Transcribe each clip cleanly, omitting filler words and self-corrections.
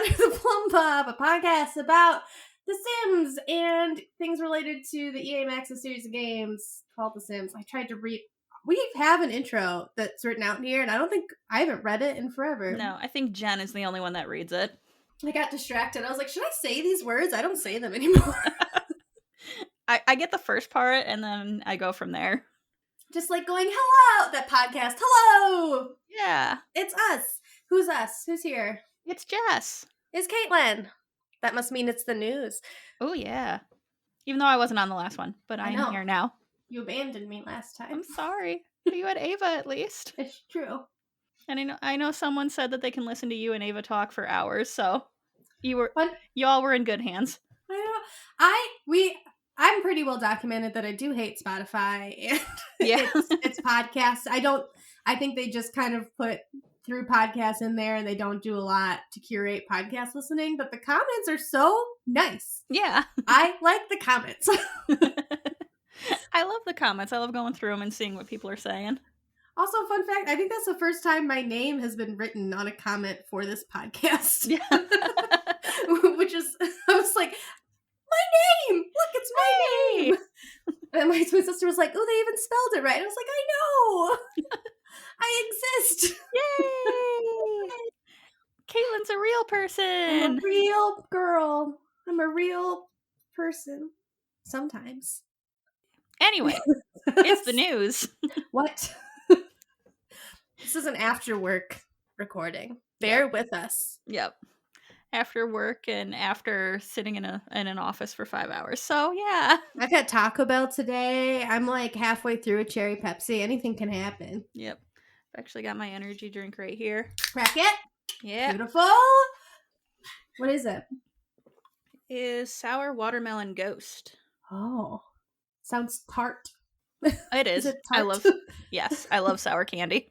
Under the Plumbob, a podcast about The Sims and things related to the EA-Maxis series of games called The Sims. I tried to read. We have an intro that's written out in here, and I haven't read it in forever. No, I think Jen is the only one that reads it. I got distracted. I was like, should I say these words? I don't say them anymore. I get the first part, and then I go from there. Just like going, hello, that podcast, hello! Yeah. It's us. Who's us? Who's here? It's Jess. It's Caitlin. That must mean it's the news. Oh, yeah. Even though I wasn't on the last one, but I am here now. You abandoned me last time. I'm sorry. But you had Ava at least. It's true. And I know someone said that they can listen to you and Ava talk for hours, so y'all were in good hands. I know. I'm pretty well documented that I do hate Spotify and its podcasts. I think they just kind of put through podcasts in there and they don't do a lot to curate podcast listening, but the comments are so nice. Yeah. I like the comments. I love the comments. I love going through them and seeing what people are saying. Also, fun fact, I think that's the first time my name has been written on a comment for this podcast. Yeah. Which is, I was like, my name! Look, it's my name! And my twin sister was like, oh, they even spelled it right. And I was like, I know! I exist! Yay! Caitlin's a real person! I'm a real girl. I'm a real person. Sometimes. Anyway, it's the news. What? This is an after work recording. Bear with us. Yep. After work and after sitting in an office for 5 hours. So, yeah. I've had Taco Bell today. I'm like halfway through a cherry Pepsi. Anything can happen. Yep. I've actually got my energy drink right here. Crack it. Yeah. Beautiful. What is it? Is Sour Watermelon Ghost. Oh. Sounds tart. It is. It tart? I love sour candy.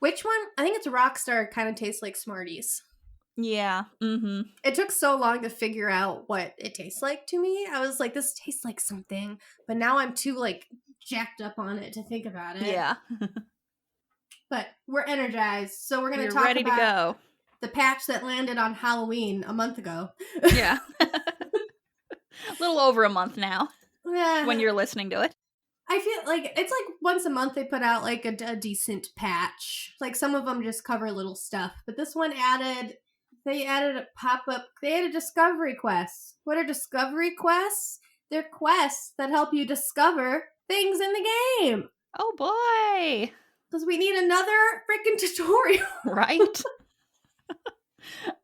Which one? I think it's Rockstar kind of tastes like Smarties. Yeah. Mm-hmm. It took so long to figure out what it tastes like to me. I was like, this tastes like something. But now I'm too, like, jacked up on it to think about it. Yeah. But we're energized. So we're going to talk ready about to go. The patch that landed on Halloween a month ago. Yeah. A little over a month now. Yeah. When you're listening to it. I feel like it's like once a month they put out like a decent patch. Like some of them just cover little stuff. But this one they added a pop-up. They added discovery quests. What are discovery quests? They're quests that help you discover things in the game. Oh boy. Because we need another freaking tutorial. Right?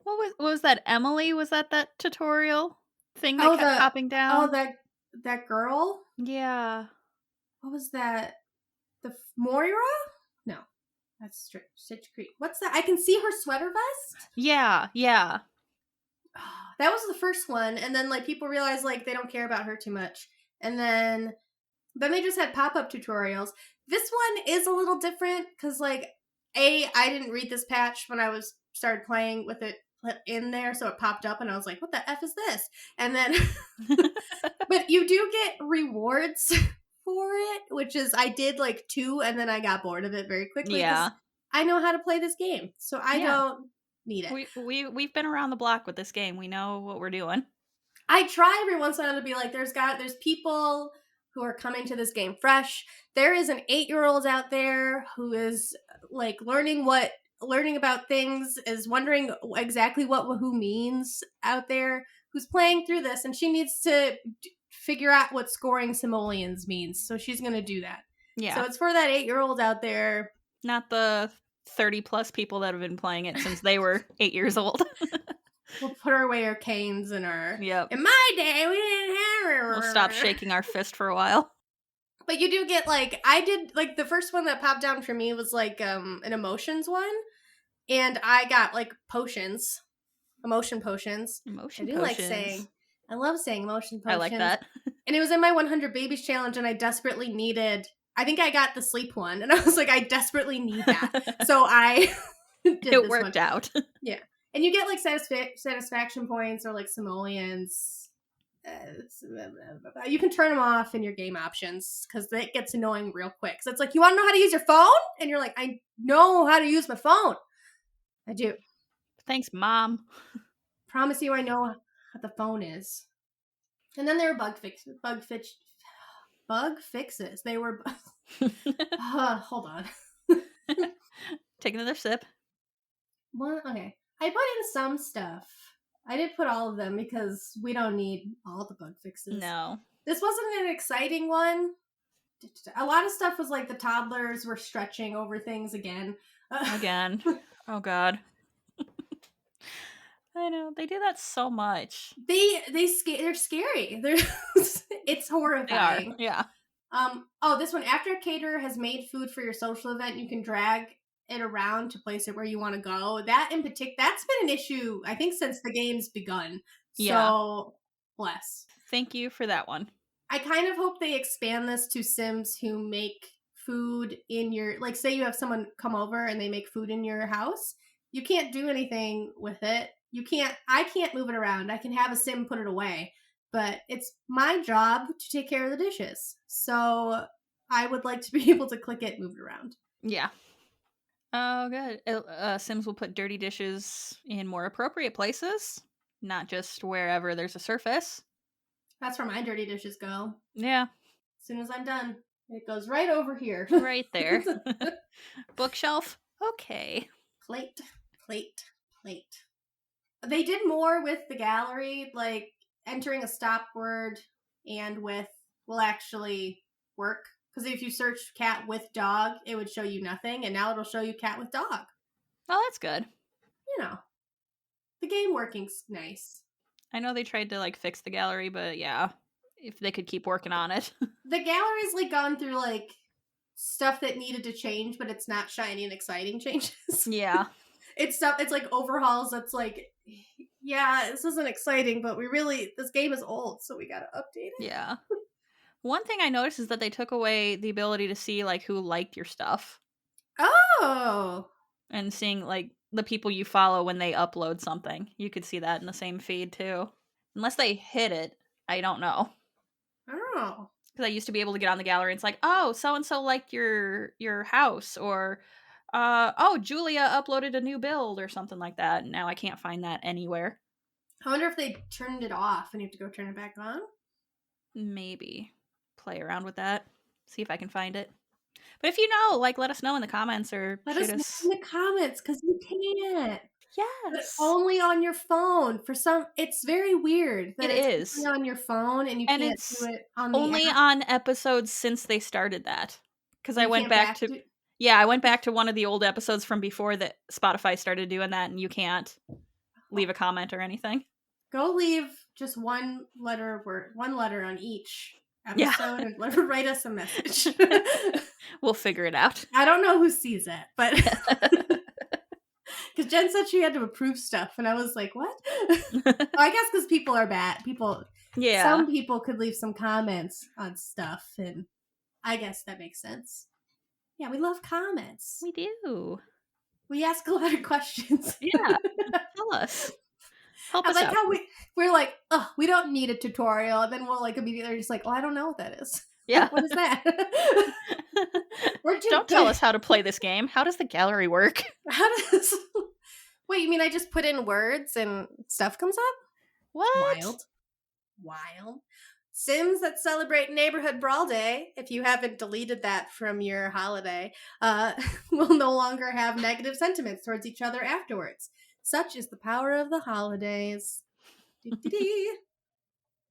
What was that? Emily? Was that tutorial thing that kept popping down? Oh, that girl? Yeah. What was that? The Moira? No. That's Stitch Creek. What's that? I can see her sweater vest? Yeah. That was the first one. And then, like, people realized, like, they don't care about her too much. And then they just had pop-up tutorials. This one is a little different because, like, I didn't read this patch when I started playing with it in there, so it popped up and I was like, what the F is this? And then but you do get rewards for it, which is I did like 2 and then I got bored of it very quickly. Yeah. I know how to play this game, so I don't need it. We've been around the block with this game. We know what we're doing. I try every once in a while to be like, there's people who are coming to this game fresh. There is an 8-year-old out there who is like learning about things, is wondering exactly what who means out there, who's playing through this, and she needs to figure out what scoring simoleons means. So she's going to do that. Yeah. So it's for that 8-year-old out there. Not the 30 plus people that have been playing it since they were 8 years old. We'll put away our canes and our... Yep. In my day, we didn't have... We'll stop shaking our fist for a while. But you do get, like... I did... Like, the first one that popped down for me was, like, an emotions one. And I got, like, potions. Emotion potions. Emotion potions. Like saying... I love saying emotion potions. I like that. And it was in my 100 Babies challenge, and I desperately needed... I think I got the sleep one. And I was like, I desperately need that. So I did this one. It worked out. Yeah. And you get, like, satisfaction points or, like, simoleons. You can turn them off in your game options because that gets annoying real quick. So it's like, you want to know how to use your phone? And you're like, I know how to use my phone. I do. Thanks, Mom. Promise you I know what the phone is. And then there were bug fixes. They were... hold on. Take another sip. What? Okay. I put in some stuff. I didn't put all of them because we don't need all the bug fixes. No. This wasn't an exciting one. A lot of stuff was like the toddlers were stretching over things again. Again. Oh, God. I know. They do that so much. They're scary. It's horrifying. They are. Yeah. This one, after a caterer has made food for your social event, you can drag it around to place it where you want to go. That in particular, that's been an issue, I think, since the game's begun. Yeah. So, bless. Thank you for that one. I kind of hope they expand this to Sims who make food in your, like, say you have someone come over and they make food in your house. You can't do anything with it. I can't move it around. I can have a Sim put it away, but it's my job to take care of the dishes. So I would like to be able to click it, move it around. Yeah. Oh, good. Sims will put dirty dishes in more appropriate places, not just wherever there's a surface. That's where my dirty dishes go. Yeah. As soon as I'm done, it goes right over here. Right there. Bookshelf? Okay. Plate. They did more with the gallery, like entering a stop word and with will actually work. Because if you search cat with dog, it would show you nothing, and now it'll show you cat with dog. Oh, that's good. You know, the game working's nice. I know they tried to like fix the gallery, but yeah, if they could keep working on it. The gallery's like gone through like stuff that needed to change, but it's not shiny and exciting changes. Yeah. It's like overhauls that's like, yeah, this isn't exciting, but this game is old, so we gotta update it. Yeah. One thing I noticed is that they took away the ability to see like who liked your stuff. Oh. And seeing like the people you follow when they upload something. You could see that in the same feed too. Unless they hid it, I don't know. Oh. Because I used to be able to get on the gallery and it's like, oh, so-and-so liked your house, or oh, Julia uploaded a new build or something like that. And now I can't find that anywhere. I wonder if they turned it off and you have to go turn it back on? Maybe. Play around with that. See if I can find it. But if you know, like, let us know in the comments or let us know in the comments, because you can't. Yes. But only on your phone. It's very weird. It is. Only on your phone and you can't do it on the only app. On episodes since they started that. Because I went back to... Yeah, I went back to one of the old episodes from before that Spotify started doing that, and you can't leave a comment or anything. Go leave just one letter on each episode and write us a message. We'll figure it out. I don't know who sees it, but because Jen said she had to approve stuff, and I was like, what? I guess because people are bad. Some people could leave some comments on stuff, and I guess that makes sense. Yeah, we love comments. We do. We ask a lot of questions. Yeah. Tell us. Help us out. How we're like, oh, we don't need a tutorial. And then we'll like immediately just like, oh, I don't know what that is. Yeah. What is that? Don't tell us how to play this game. How does the gallery work? Wait, you mean I just put in words and stuff comes up? What? Wild. Sims that celebrate Neighborhood Brawl Day, if you haven't deleted that from your holiday, will no longer have negative sentiments towards each other afterwards. Such is the power of the holidays. I'm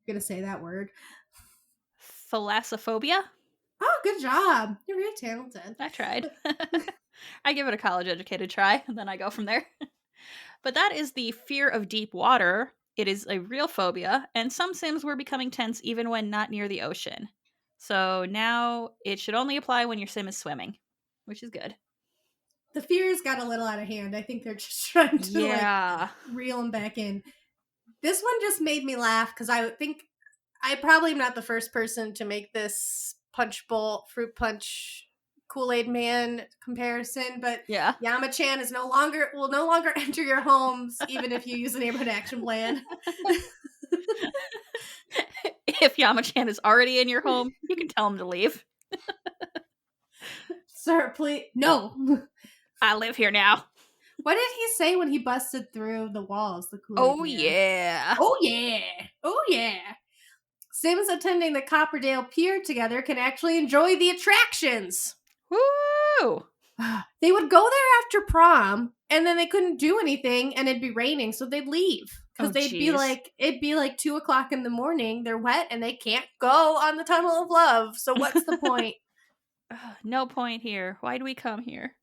gonna say that word. Thalassophobia? Oh, good job. You're very talented. I tried. I give it a college-educated try, and then I go from there. But that is the fear of deep water. It is a real phobia, and some Sims were becoming tense even when not near the ocean. So now it should only apply when your Sim is swimming, which is good. The fears got a little out of hand. I think they're just trying to reel them back in. This one just made me laugh because I think I probably am not the first person to make this punch bowl, fruit punch, Kool-Aid Man comparison, but Yama-chan will no longer enter your homes even if you use the neighborhood action plan. If Yama-chan is already in your home, you can tell him to leave. Sir, please. No. I live here now. What did he say when he busted through the walls, the Kool-Aid Oh, Man? yeah. Oh, yeah. Oh, yeah. Sims attending the Copperdale Pier together can actually enjoy the attractions. Woo! They would go there after prom, and then they couldn't do anything, and it'd be raining, so they'd leave. Because it'd be like 2 o'clock in the morning, they're wet, and they can't go on the Tunnel of Love, so what's the point? No point here. Why do we come here?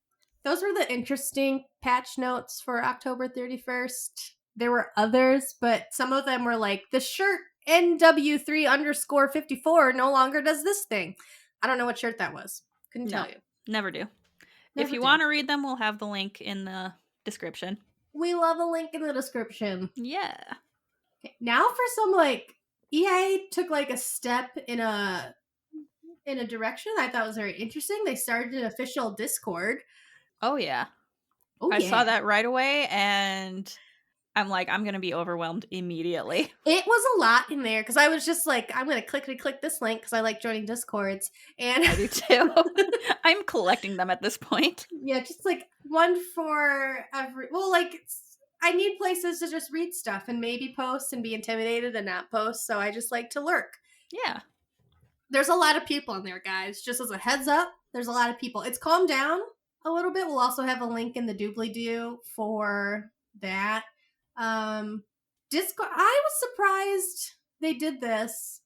Those were the interesting patch notes for October 31st. There were others, but some of them were like, the shirt NW3_54 no longer does this thing. I don't know what shirt that was. Couldn't tell you. Never do. If you want to read them, we'll have the link in the description. We love a link in the description. Yeah. Okay, now for some, like, EA took, like, a step in a direction I thought was very interesting. They started an official Discord. Oh, yeah. Oh, I saw that right away, and I'm like, I'm going to be overwhelmed immediately. It was a lot in there, because I was just like, I'm going to click this link, because I like joining Discords. And I do too. I'm collecting them at this point. Yeah, just like one for every. Well, like, I need places to just read stuff and maybe post and be intimidated and not post, so I just like to lurk. Yeah. There's a lot of people in there, guys. Just as a heads up, there's a lot of people. It's calmed down a little bit. We'll also have a link in the doobly-doo for that. Discord. I was surprised they did this.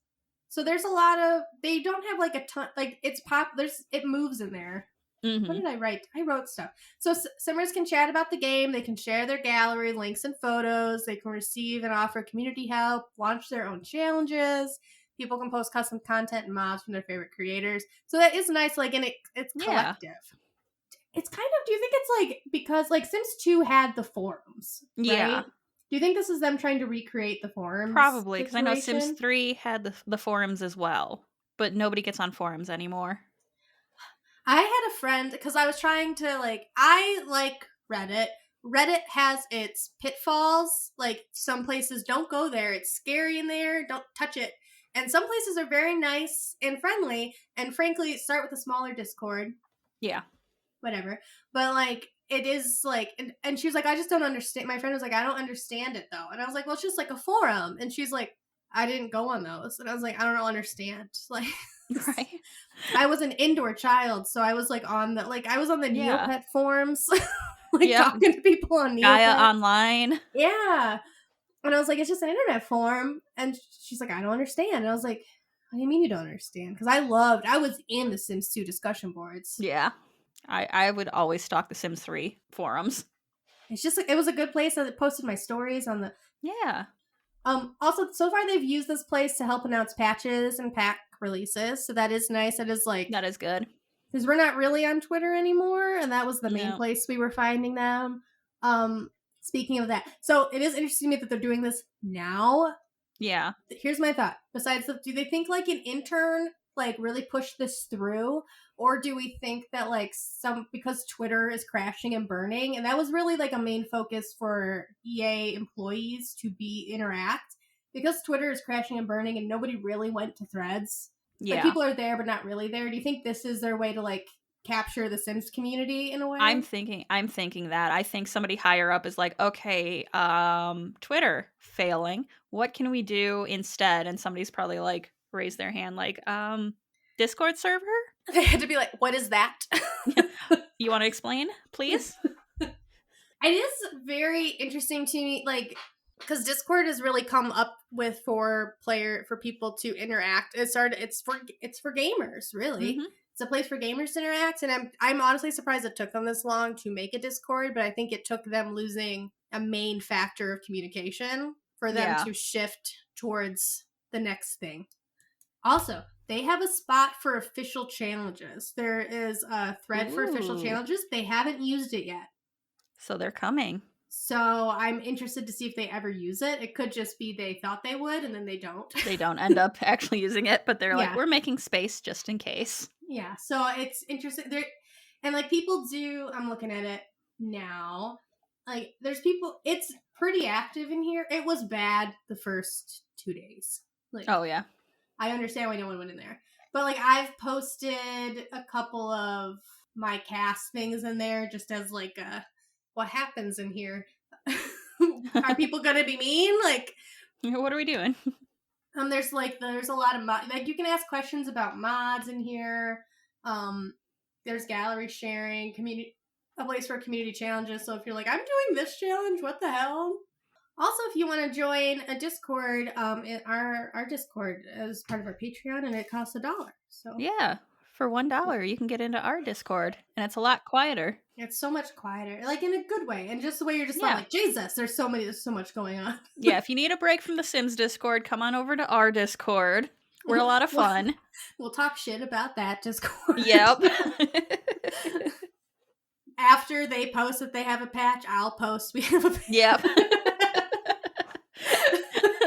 So there's a lot of. They don't have like a ton. Like it's pop. It moves in there. Mm-hmm. What did I write? I wrote stuff. So Simmers can chat about the game. They can share their gallery, links, and photos. They can receive and offer community help, launch their own challenges. People can post custom content and mobs from their favorite creators. So that is nice, like, and it's collective. It's kind of, do you think it's like, because like Sims 2 had the forums, right? Yeah. Do you think this is them trying to recreate the forums? Probably, because I know Sims 3 had the forums as well, but nobody gets on forums anymore. I had a friend, because I was trying to, like, I like Reddit. Reddit has its pitfalls. Like, some places don't go there. It's scary in there. Don't touch it. And some places are very nice and friendly. And frankly, start with a smaller Discord. Yeah. Whatever. But, like, it is, like, and she was like, I just don't understand. My friend was like, I don't understand it, though. And I was like, well, it's just like a forum. And she's like, I didn't go on those. And I was like, I don't understand. Like... Right. I was an indoor child, so I was like on the Neopet forums, like talking to people on Neopet. Gaia Online. Yeah. And I was like, it's just an internet forum. And she's like, I don't understand. And I was like, what do you mean you don't understand? Because I was in the Sims 2 discussion boards. Yeah. I would always stalk the Sims 3 forums. It's just like, it was a good place. I posted my stories on the... Yeah. Also, so far they've used this place to help announce patches and pack releases, so that is nice. That is like... That is good. Because we're not really on Twitter anymore, and that was the main place we were finding them. Speaking of that, so it is interesting to me that they're doing this now. Yeah. Here's my thought. Besides, do they think like an intern like really pushed this through, or do we think that like because Twitter is crashing and burning, and that was really like a main focus for EA employees to interact, because Twitter is crashing and burning, and nobody really went to threads. Yeah. Like, people are there, but not really there. Do you think this is their way to like capture the Sims community in a way? I'm thinking that. I think somebody higher up is like, okay, Twitter failing. What can we do instead? And somebody's probably like raised their hand, like, Discord server? They had to be like, what is that? You want to explain, please? It is very interesting to me, like, because Discord has really come up with for people to interact. It's for gamers, really. Mm-hmm. It's a place for gamers to interact, and I'm honestly surprised it took them this long to make a Discord, but I think it took them losing a main factor of communication for them to shift towards the next thing. Also, they have a spot for official challenges. There is a thread for official challenges. They haven't used it yet. So they're coming. So I'm interested to see if they ever use it. It could just be they thought they would, and then they don't. They don't end up actually using it, but they're like, we're making space just in case. Yeah, so it's interesting. And like people do, I'm looking at it now. Like there's people, it's pretty active in here. It was bad the first 2 days. Like, oh yeah. I understand why no one went in there. But like I've posted a couple of my cast things in there just as like a what happens in here. Are people gonna be mean? Like, what are we doing? There's a lot of like you can ask questions about mods in here. There's gallery sharing, a place for community challenges. So if you're like, I'm doing this challenge, what the hell? Also, if you want to join a Discord, our Discord is part of our Patreon, and it costs $1. So yeah, for $1, you can get into our Discord, and it's a lot quieter. It's so much quieter, like in a good way, and just the way you're just not like, Jesus, there's so much going on. Yeah, if you need a break from the Sims Discord, come on over to our Discord. We're a lot of fun. We'll talk shit about that Discord. Yep. After they post that they have a patch, I'll post we have a patch. Yep.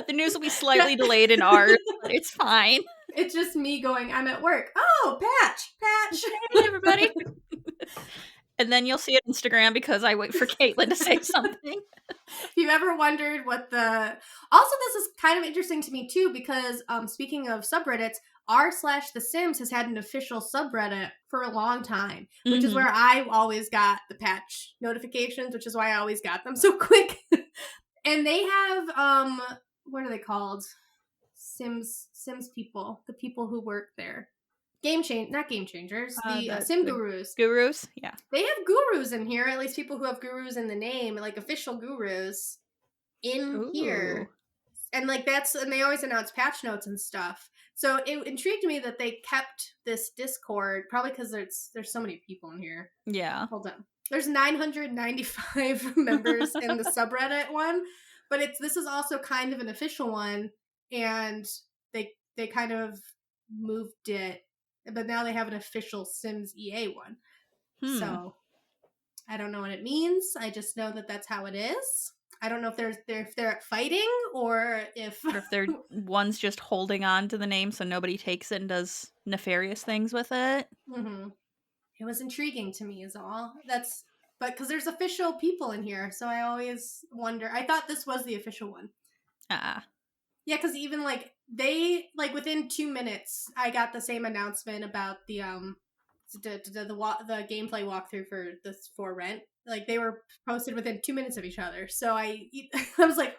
The news will be slightly delayed in ours, but it's fine. It's just me going, I'm at work. Oh, patch. Hey, everybody. And then you'll see it on Instagram because I wait for Caitlin to say something. If you've ever wondered what Also, this is kind of interesting to me, too, because speaking of subreddits, r/The Sims has had an official subreddit for a long time, which is where I always got the patch notifications, which is why I always got them so quick. And they have, what are they called? Sims people, the people who work there. Not game changers, the sim gurus. Gurus, yeah. They have gurus in here, at least people who have gurus in the name, like official gurus in here. And like and they always announce patch notes and stuff. So it intrigued me that they kept this Discord, probably because there's so many people in here. Yeah. Hold on. There's 995 members in the subreddit one, but this is also kind of an official one, and they kind of moved it, but now they have an official Sims EA one. So I don't know what it means. I just know that that's how it is. I don't know if they're fighting or if they're one's just holding on to the name so nobody takes it and does nefarious things with it. Mm-hmm. It was intriguing to me is all. But because there's official people in here, so I always wonder. I thought this was the official one. Yeah, because even within 2 minutes, I got the same announcement about the gameplay walkthrough for this For Rent. Like they were posted within 2 minutes of each other. So I was like,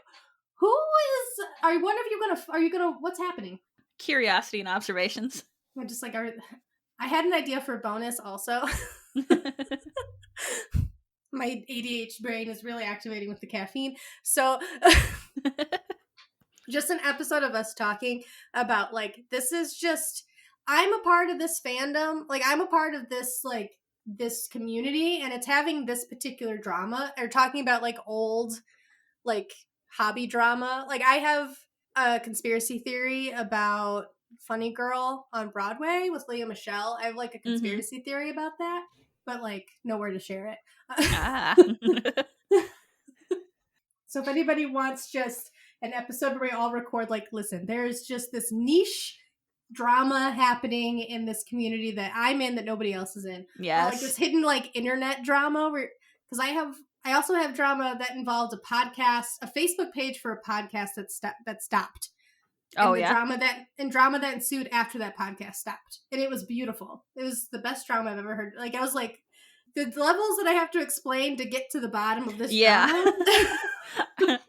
are you gonna what's happening? Curiosity and observations. I'm just like, I had an idea for a bonus also. My ADHD brain is really activating with the caffeine. So just an episode of us talking about this is just, I'm a part of this fandom. Like I'm a part of this this community, and it's having this particular drama, or talking about old hobby drama. Like I have a conspiracy theory about Funny Girl on Broadway with Leah Michele. I have a conspiracy theory about that, but nowhere to share it. So if anybody wants just an episode where we all record, listen, there's just this niche drama happening in this community that I'm in that nobody else is in. Yes. This hidden internet drama because I also have drama that involved a podcast, a Facebook page for a podcast that stopped. Drama that ensued after that podcast stopped. And it was beautiful. It was the best drama I've ever heard. I was like, the levels that I have to explain to get to the bottom of this drama.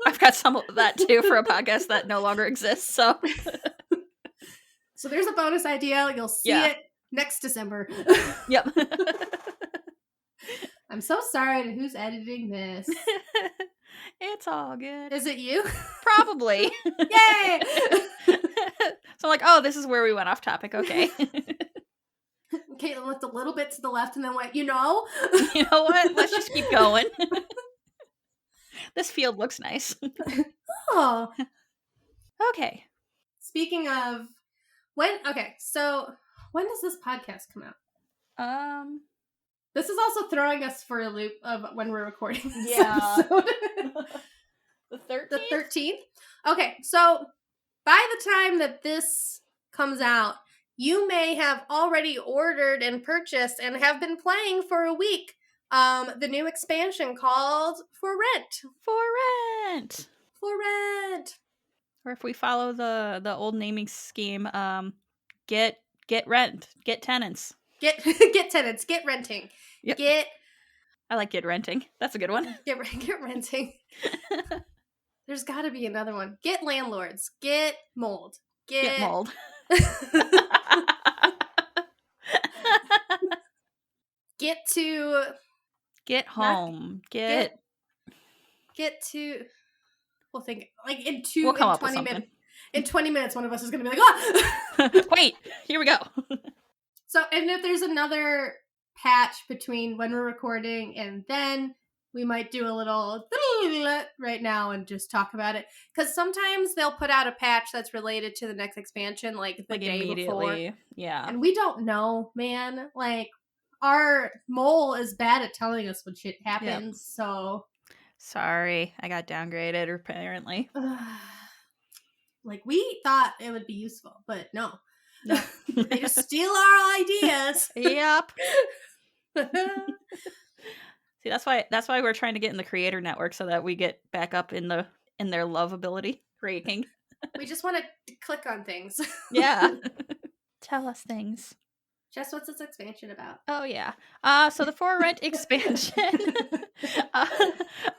I've got some of that too for a podcast that no longer exists, so so there's a bonus idea. You'll see it next December. Yep. I'm so sorry to who's editing this. It's all good. Is it you? Probably. Yay! So oh, this is where we went off topic. Okay. Caitlin looked a little bit to the left and then went, You know what? Let's just keep going. This field looks nice. Oh. Okay. Speaking of so when does this podcast come out? This is also throwing us for a loop of when we're recording this episode. The 13th? The 13th? Okay, so by the time that this comes out, you may have already ordered and purchased and have been playing for a week the new expansion called For Rent. Or if we follow the old naming scheme, get rent, get tenants. Get tenants, get renting. Yep. Get I like get renting. That's a good one. Get renting. There's got to be another one. Get landlords. Get mold. Get mold. Get to. Get home. Get to. We'll think like we'll come up with 20 something. minutes. In 20 minutes, one of us is going to be like, ah! Wait, here we go. So, and if there's another patch between when we're recording and then, we might do a little right now and just talk about it. Because sometimes they'll put out a patch that's related to the next expansion, like the day immediately. before. Yeah. And we don't know, man. Like, our mole is bad at telling us when shit happens, so... Sorry, I got downgraded, apparently. Like, we thought it would be useful, but no. They just steal our ideas. Yep. See, that's why we're trying to get in the creator network so that we get back up in their lovability ranking. We just want to click on things. Yeah. Tell us things. Jess, what's this expansion about? Oh, yeah. So the For Rent expansion,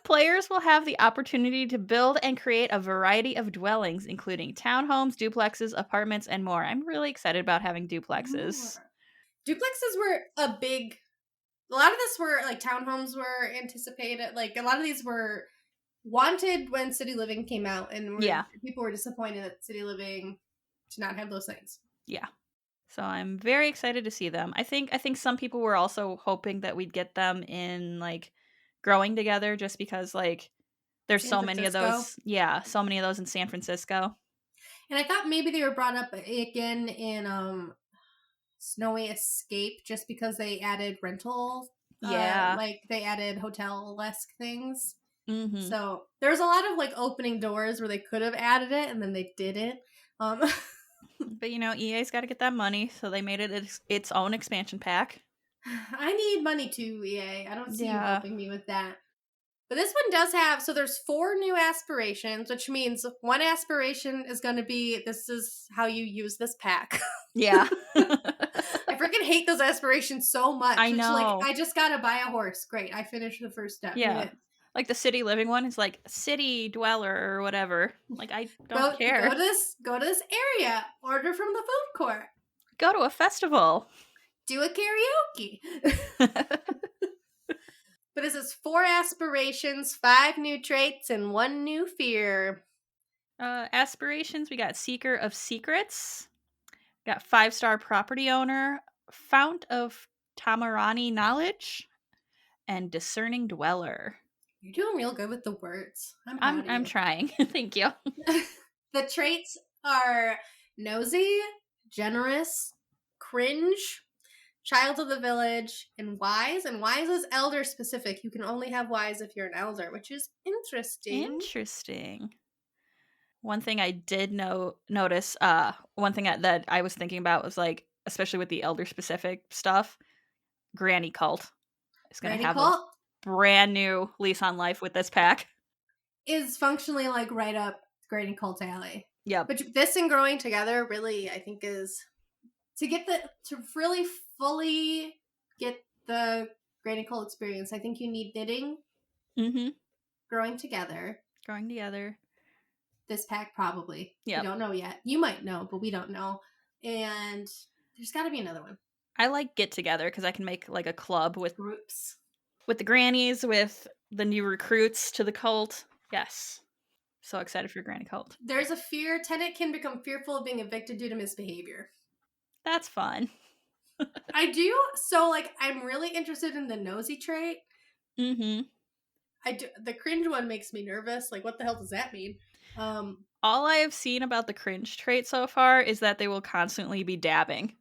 players will have the opportunity to build and create a variety of dwellings, including townhomes, duplexes, apartments, and more. I'm really excited about having duplexes. Duplexes were a lot of this were, like, townhomes were anticipated. Like, a lot of these were wanted when City Living came out, and people were disappointed at City Living to not have those things. Yeah. So I'm very excited to see them. I think some people were also hoping that we'd get them in, like, Growing Together, just because, like, there's so many of those. Yeah, so many of those in San Francisco. And I thought maybe they were brought up again in Snowy Escape, just because they added rental. Like, they added hotel-esque things. Mm-hmm. So there's a lot of, like, opening doors where they could have added it, and then they didn't. But, EA's got to get that money, so they made it its own expansion pack. I need money too, EA. I don't see you helping me with that. But this one does have, so there's 4 new aspirations, which means one aspiration is going to be, this is how you use this pack. Yeah. I freaking hate those aspirations so much. I know. It's like, I just got to buy a horse. Great. I finished the first step. Yeah. Like the City Living one is like city dweller or whatever. Like, I don't care. Go to this area. Order from the food court. Go to a festival. Do a karaoke. But this is 4 aspirations, 5 new traits, and 1 new fear. Aspirations, we got Seeker of Secrets. Got 5-star property owner, Fount of Tamarani Knowledge, and Discerning Dweller. You're doing real good with the words. I'm trying. Thank you. The traits are nosy, generous, cringe, child of the village, and wise. And wise is elder specific. You can only have wise if you're an elder, which is interesting. Interesting. One thing I did notice, one thing that I was thinking about was, like, especially with the elder specific stuff, Granny Cult is going to have a brand new lease on life with this pack. Is functionally, like, right up Granny Cult alley. Yeah. But this and Growing Together really, I think, is to really fully get the Granny Cult experience. I think you need knitting. Mm-hmm. Growing Together. This pack, probably. Yeah. We don't know yet. You might know, but we don't know. And there's got to be another one. I like Get Together because I can make, like, a club with groups. With the grannies, with the new recruits to the cult. Yes. So excited for Granny Cult. There's a fear. Tenant can become fearful of being evicted due to misbehavior. That's fun. I do. So, like, I'm really interested in the nosy trait. Mm-hmm. I do. The cringe one makes me nervous. Like, what the hell does that mean? All I have seen about the cringe trait so far is that they will constantly be dabbing.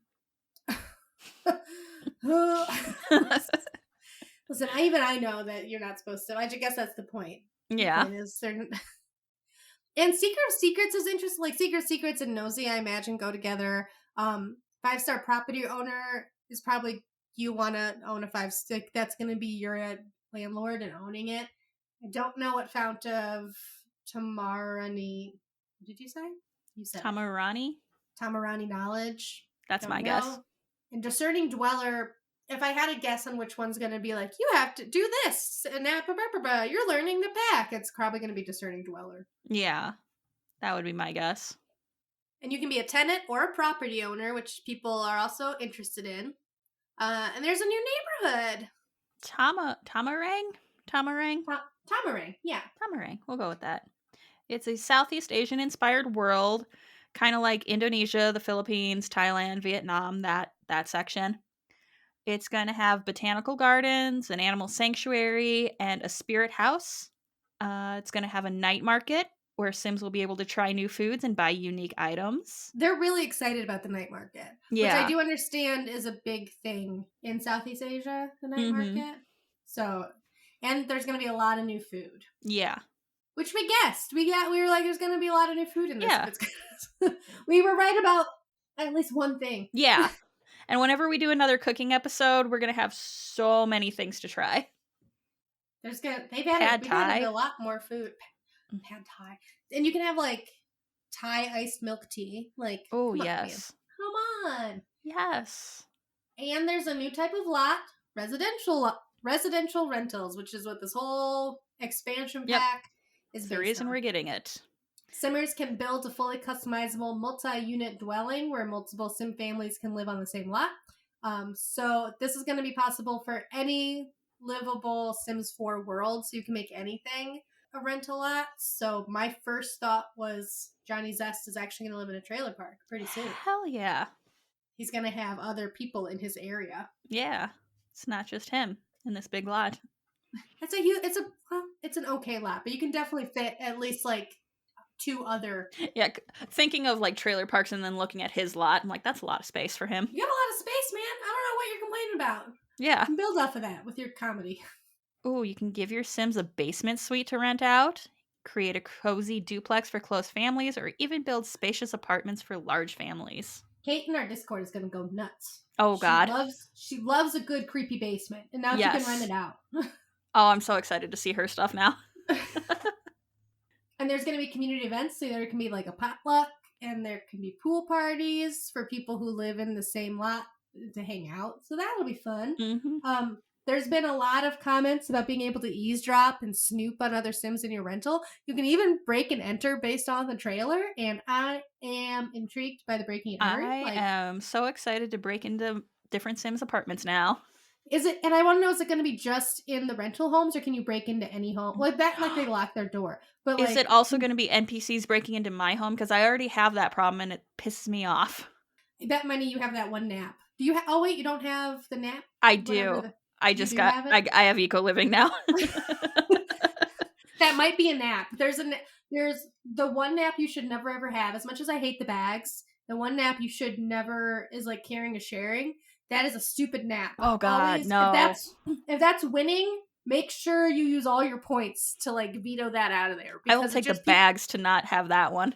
Listen, I know that you're not supposed to. I guess that's the point. Yeah. The point is and Seeker of Secrets is interesting. Like, Seeker of Secrets and Nosy, I imagine, go together. 5-star property owner is probably, you want to own a 5-stick. That's going to be your landlord and owning it. I don't know what Fount of Tamarani. What did you say? You said Tamarani? Tamarani Knowledge. That's my guess. And Discerning Dweller if I had a guess on which one's going to be like, you have to do this, and you're learning to pack, it's probably going to be Discerning Dweller. Yeah, that would be my guess. And you can be a tenant or a property owner, which people are also interested in. And there's a new neighborhood. Tamarang? Tamarang, yeah. Tamarang, we'll go with that. It's a Southeast Asian-inspired world, kind of like Indonesia, the Philippines, Thailand, Vietnam, that section. It's going to have botanical gardens, an animal sanctuary, and a spirit house. It's going to have a night market where Sims will be able to try new foods and buy unique items. They're really excited about the night market, which I do understand is a big thing in Southeast Asia, the night market. So, and there's going to be a lot of new food. Yeah. Which we guessed. We were like, there's going to be a lot of new food in this. Yeah. We were right about at least one thing. Yeah. And whenever we do another cooking episode, we're going to have so many things to try. We've added a lot more food. Pad Thai. And you can have like Thai iced milk tea. Like, oh, yes. Come on. Yes. And there's a new type of lot, residential rentals, which is what this whole expansion pack is based on. The reason we're getting it. Simmers can build a fully customizable multi-unit dwelling where multiple Sim families can live on the same lot. So this is going to be possible for any livable Sims 4 world, so you can make anything a rental lot. So my first thought was Johnny Zest is actually going to live in a trailer park pretty soon. Hell yeah. He's going to have other people in his area. Yeah. It's not just him in this big lot. It's an okay lot, but you can definitely fit at least like 2 other. Yeah, thinking of like trailer parks and then looking at his lot, I'm like, that's a lot of space for him. You got a lot of space, man. I don't know what you're complaining about. Yeah. You can build off of that with your comedy. Oh, you can give your Sims a basement suite to rent out, create a cozy duplex for close families, or even build spacious apartments for large families. Kate in our Discord is going to go nuts. Oh, God. She loves a good creepy basement, and now she can rent it out. Oh, I'm so excited to see her stuff now. And there's going to be community events, so there can be like a potluck, and there can be pool parties for people who live in the same lot to hang out. So that'll be fun. Mm-hmm. There's been a lot of comments about being able to eavesdrop and snoop on other Sims in your rental. You can even break and enter based on the trailer, and I am intrigued by the breaking and entering. I am so excited to break into different Sims apartments now. And I want to know, is it going to be just in the rental homes, or can you break into any home? Like that, like they lock their door. But is it also going to be NPCs breaking into my home? Because I already have that problem, and it pisses me off. I bet money you have that one nap. Do you oh, wait, you don't have the nap? I do. I have eco living now. That might be a nap. There's the one nap you should never ever have. As much as I hate the bags, the one nap you should never is like caring or sharing. That is a stupid nap. Oh God, no. If that's winning, make sure you use all your points to like veto that out of there. I will take the bags to not have that one.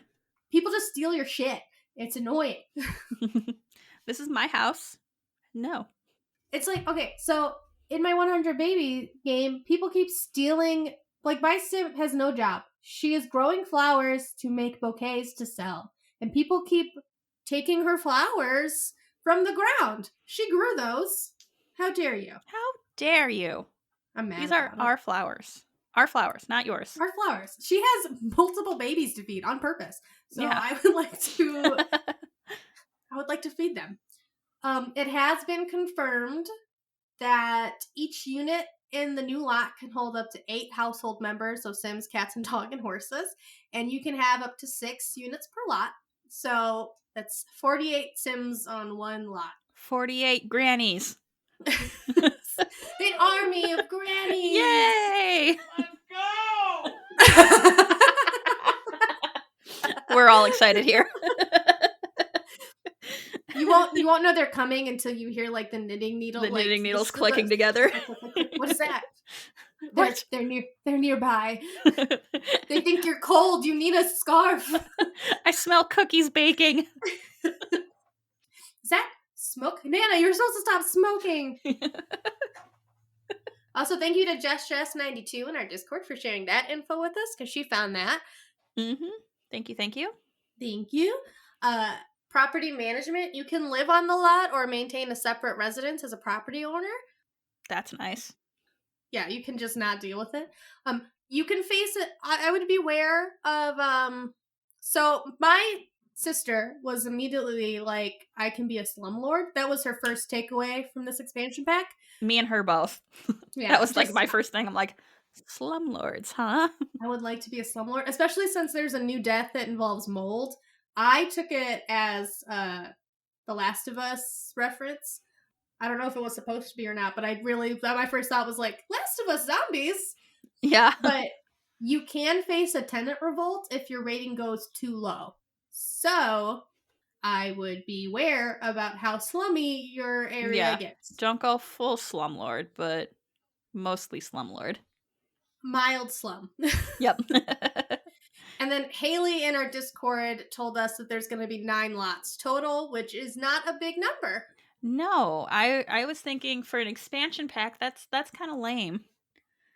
People just steal your shit. It's annoying. This is my house. No. It's like, okay, so in my 100 Baby game, people keep stealing. Like, my Sim has no job. She is growing flowers to make bouquets to sell. And people keep taking her flowers from the ground. She grew those. How dare you? How dare you? I'm mad. These are our flowers. Our flowers, not yours. Our flowers. She has multiple babies to feed on purpose. So yeah. I would like to feed them. It has been confirmed that each unit in the new lot can hold up to 8 household members, so Sims, cats, and dog and horses, and you can have up to 6 units per lot. So that's 48 Sims on one lot. 48 grannies. An army of grannies. Yay! Let's go! We're all excited here. You won't know they're coming until you hear like the knitting needle. The knitting needles clicking together. What is that? They're nearby. They think you're cold. You need a scarf. I smell cookies baking. Is that smoke? Nana, you're supposed to stop smoking. Also, thank you to Jess92 in our Discord for sharing that info with us, because she found that. Mm-hmm. Thank you. Thank you. property management. You can live on the lot or maintain a separate residence as a property owner. That's nice. Yeah, you can just not deal with it. You can face it. I would be aware of. So my sister was immediately like, I can be a slumlord. That was her first takeaway from this expansion pack. Me and her both. Yeah, that was like my first thing. I'm like, slumlords, huh? I would like to be a slumlord, especially since there's a new death that involves mold. I took it as the Last of Us reference. I don't know if it was supposed to be or not, but my first thought was like, Last of Us zombies. Yeah. But you can face a tenant revolt if your rating goes too low. So I would be aware about how slummy your area gets. Don't go full slumlord, but mostly slumlord. Mild slum. Yep. And then Haley in our Discord told us that there's going to be 9 lots total, which is not a big number. No, I was thinking for an expansion pack, that's kind of lame.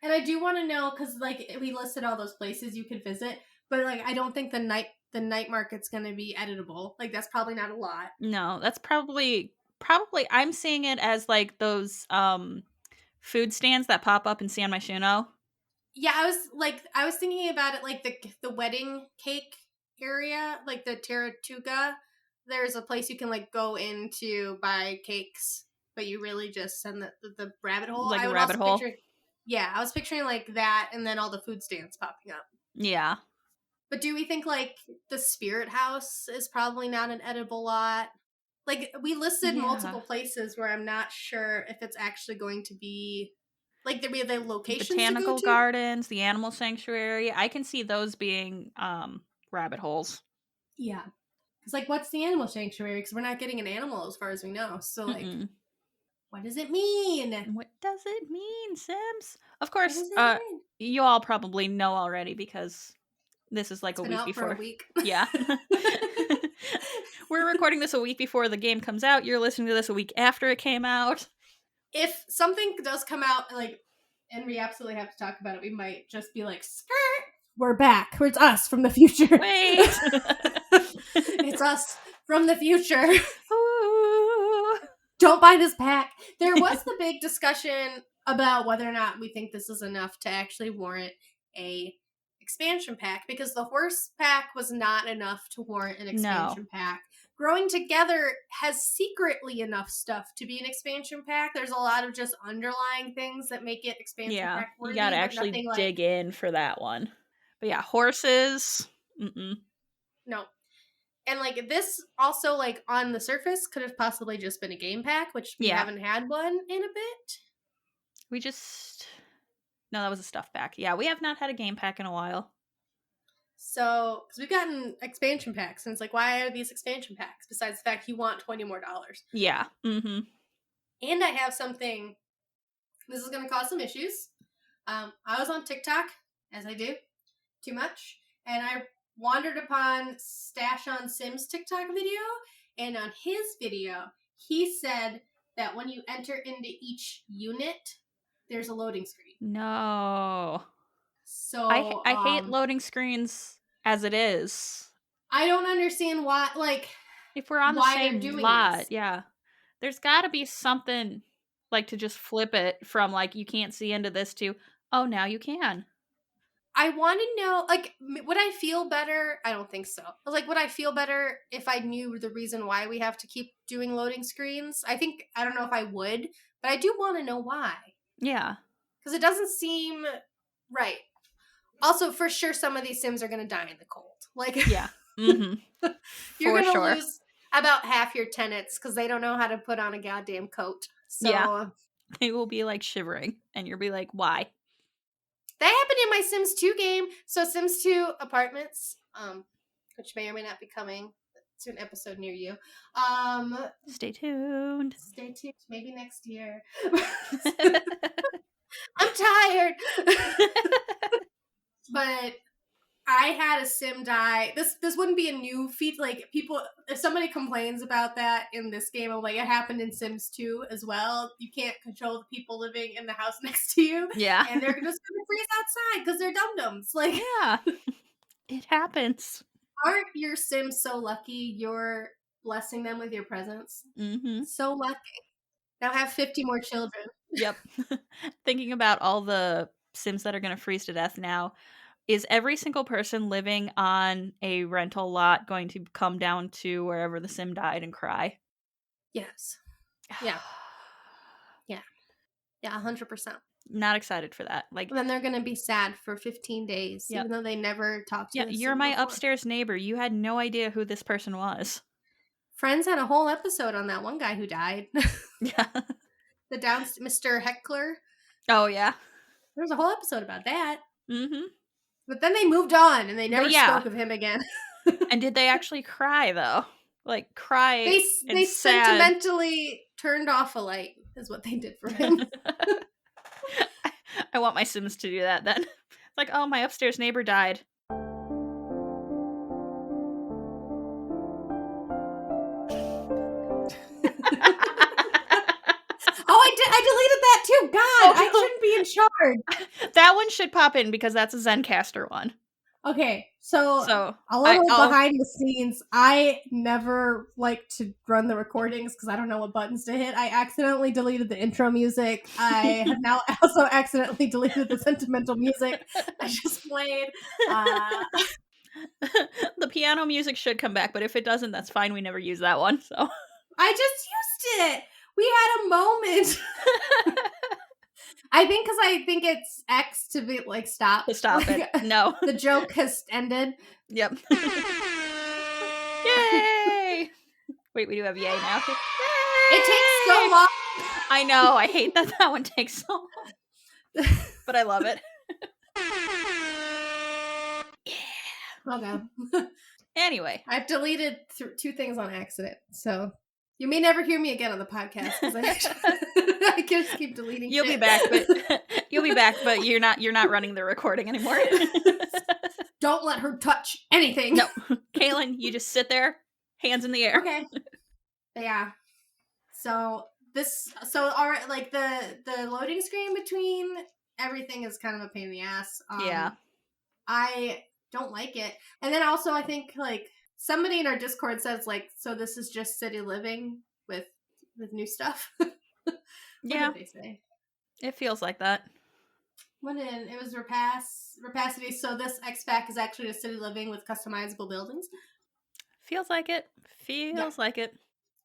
And I do want to know, because like we listed all those places you could visit, but like I don't think the night market's going to be editable. Like that's probably not a lot. No, that's probably I'm seeing it as like those food stands that pop up in San Myshuno. Yeah, I was thinking about it like the wedding cake area, like the Taratuga. There's a place you can like go into buy cakes, but you really just send the rabbit hole. Like a rabbit hole. Yeah, I was picturing like that, and then all the food stands popping up. Yeah. But do we think like the Spirit House is probably not an edible lot? Like we listed multiple places where I'm not sure if it's actually going to be. Like, we have the locations Botanical to go to? gardens, the animal sanctuary. I can see those being rabbit holes. Yeah. Because, like, what's the animal sanctuary? Because we're not getting an animal as far as we know. So, like, what does it mean? What does it mean, Sims? Of course, you all probably know already because this is like it's a been week out before. For a week. Yeah. We're recording this a week before the game comes out. You're listening to this a week after it came out. If something does come out, like, and we absolutely have to talk about it, we might just be like, skirt! We're back. It's us from the future. Wait! It's us from the future. Ooh. Don't buy this pack. There was the big discussion about whether or not we think this is enough to actually warrant a expansion pack, because the horse pack was not enough to warrant an expansion pack. Growing Together has secretly enough stuff to be an expansion pack. There's a lot of just underlying things that make it expansion pack worthy. You gotta actually dig in for that one. But yeah, horses. No. And like this also, like on the surface, could have possibly just been a game pack, which we haven't had one in a bit. No, that was a stuff pack. Yeah, we have not had a game pack in a while. So, because we've gotten expansion packs, and it's like, why are these expansion packs? Besides the fact you want $20 more. Yeah. And I have something. This is going to cause some issues. I was on TikTok, as I do, too much, and I wandered upon Stash on Sims TikTok video, and on his video, he said that when you enter into each unit, there's a loading screen. No. So I hate loading screens as it is. I don't understand why, like, if we're on the same lot, there's got to be something like to just flip it from like you can't see into this to oh now you can. I want to know, like, would I feel better? I don't think so. Like, would I feel better if I knew the reason why we have to keep doing loading screens? I don't know if I would, but I do want to know why. Yeah. Because it doesn't seem right. Also, for sure, some of these Sims are going to die in the cold. Like, yeah. Mm-hmm. You're going to lose about half your tenants because they don't know how to put on a goddamn coat. So, they will be like shivering, and you'll be like, why? That happened in my Sims 2 game. So Sims 2 Apartments, which may or may not be coming to an episode near you. Stay tuned. Maybe next year. I'm tired. But I had a Sim die. This wouldn't be a new feat. Like, people, if somebody complains about that in this game, I'm like, it happened in Sims 2 as well. You can't control the people living in the house next to you. Yeah. And they're just going to freeze outside because they're dum-dums. Like, yeah. It happens. Aren't your Sims so lucky your blessing them with your presence. Mm-hmm. So lucky. Now have 50 more children. Yep. Thinking about all the Sims that are going to freeze to death now, is every single person living on a rental lot going to come down to wherever the Sim died and cry? Yes. Yeah. Yeah. Yeah, 100%. Not excited for that. Like, then they're going to be sad for 15 days, Yep. even though they never talked to yeah, the you're Sim my before. upstairs neighbor. You had no idea who this person was. Friends had a whole episode on that one guy who died. Yeah. The Mr. Heckler. Oh, yeah. There's a whole episode about that. Mm-hmm. But then they moved on and they never spoke of him again. And did they actually cry, though? Like, cry They sad. sentimentally turned off a light is what they did for him. I want my Sims to do that then. It's like, oh, my upstairs neighbor died. I deleted that too. God, I shouldn't be in charge. That one should pop in because that's a Zencaster one. Okay, so a little behind the scenes. I never like to run the recordings because I don't know what buttons to hit. I accidentally deleted the intro music. I have now also accidentally deleted the sentimental music I just played. The piano music should come back, but if it doesn't, that's fine. We never use that one. So I just used it. We had a moment. I think it's X to be like stop. To stop it. No. The joke has ended. Yep. Yay! Wait, we do have yay now. Yay! It takes so long. I know. I hate that one takes so long. But I love it. Yeah. Okay. Anyway. I've deleted 2 things on accident, so you may never hear me again on the podcast because I just keep deleting. You'll be back, but you're not running the recording anymore. Don't let her touch anything. No, Kaylin, you just sit there, hands in the air. Okay. Yeah. So all right, like the loading screen between everything is kind of a pain in the ass. Yeah. I don't like it, and then also I think like. Somebody in our Discord says, like, so this is just city living with new stuff? Yeah. What did they say? It feels like that. It was Rapacity, so this X-Pack is actually just city living with customizable buildings? Feels like it. Like it.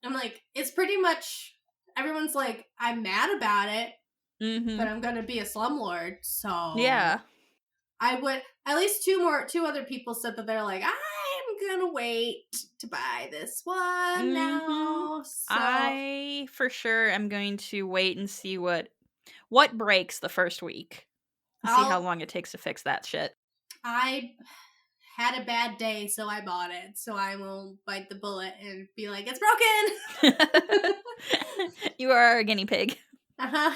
I'm like, it's pretty much, everyone's like, I'm mad about it, but I'm gonna be a slumlord, so... Yeah. I would, at least 2 other people said that they're like, I'm gonna wait to buy this one now. So. I for sure am going to wait and see what breaks the first week. See how long it takes to fix that shit. I had a bad day, so I bought it. So I will bite the bullet and be like, it's broken! You are a guinea pig. Uh-huh.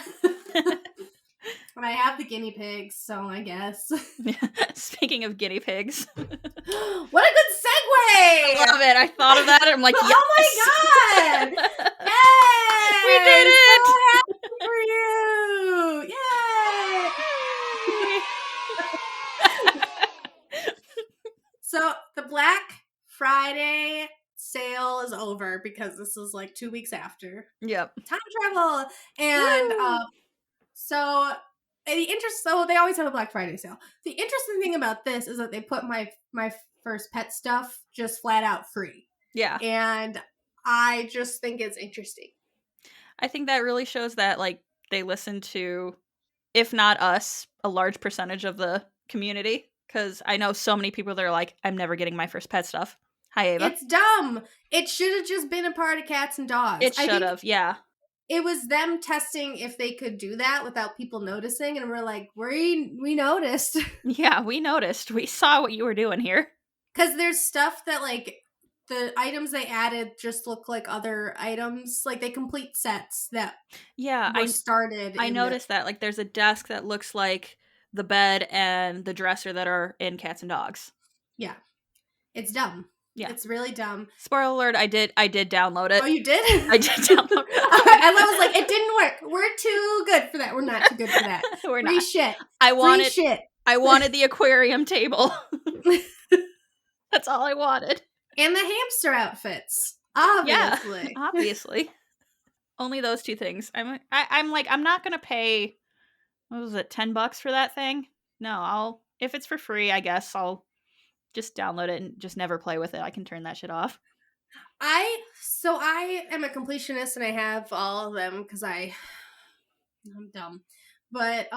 And I have the guinea pigs, so I guess. Speaking of guinea pigs. What a good segue! I love it. I thought of that and I'm like, yes! Oh my god! Yay! We did it! So happy for you! Yay! So the Black Friday sale is over because this is like 2 weeks after. Yep. Time travel! And so they always have a Black Friday sale. The interesting thing about this is that they put my first pet stuff just flat out free. Yeah. And I just think it's interesting. I think that really shows that like they listen to, if not us, a large percentage of the community. Because I know so many people that are like, I'm never getting my first pet stuff. Hi, Ava. It's dumb. It should have just been a part of cats and dogs. It should have, yeah. It was them testing if they could do that without people noticing, and we're like, we noticed. Yeah, we noticed. We saw what you were doing here. Because there's stuff that, like, the items they added just look like other items. Like, they complete sets that were started. I noticed that. Like, there's a desk that looks like the bed and the dresser that are in Cats and Dogs. Yeah. It's dumb. Yeah. It's really dumb. Spoiler alert, I did download it. Oh, you did? I did download it. I was like, it didn't work. We're too good for that. We're not too good for that. We're Free not. shit. I wanted shit. I wanted the aquarium table. That's all I wanted. And the hamster outfits. Obviously. Yeah, obviously. Only those two things. I'm like, I'm not gonna pay, what was it, $10 for that thing? No, if it's for free, I guess I'll just download it and just never play with it. I can turn that shit off. I am a completionist and I have all of them because I'm dumb. But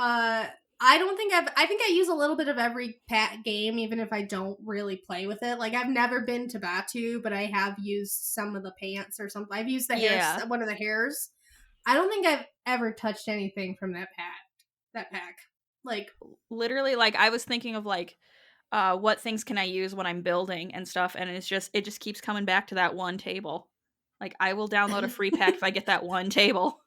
I don't think I think I use a little bit of every game, even if I don't really play with it. Like, I've never been to Batu, but I have used some of the pants or something. I've used the hairs, one of the hairs. I don't think I've ever touched anything from that pack. Like, literally, like, I was thinking of like what things can I use when I'm building and stuff, and it just keeps coming back to that one table. Like, I will download a free pack if I get that one table.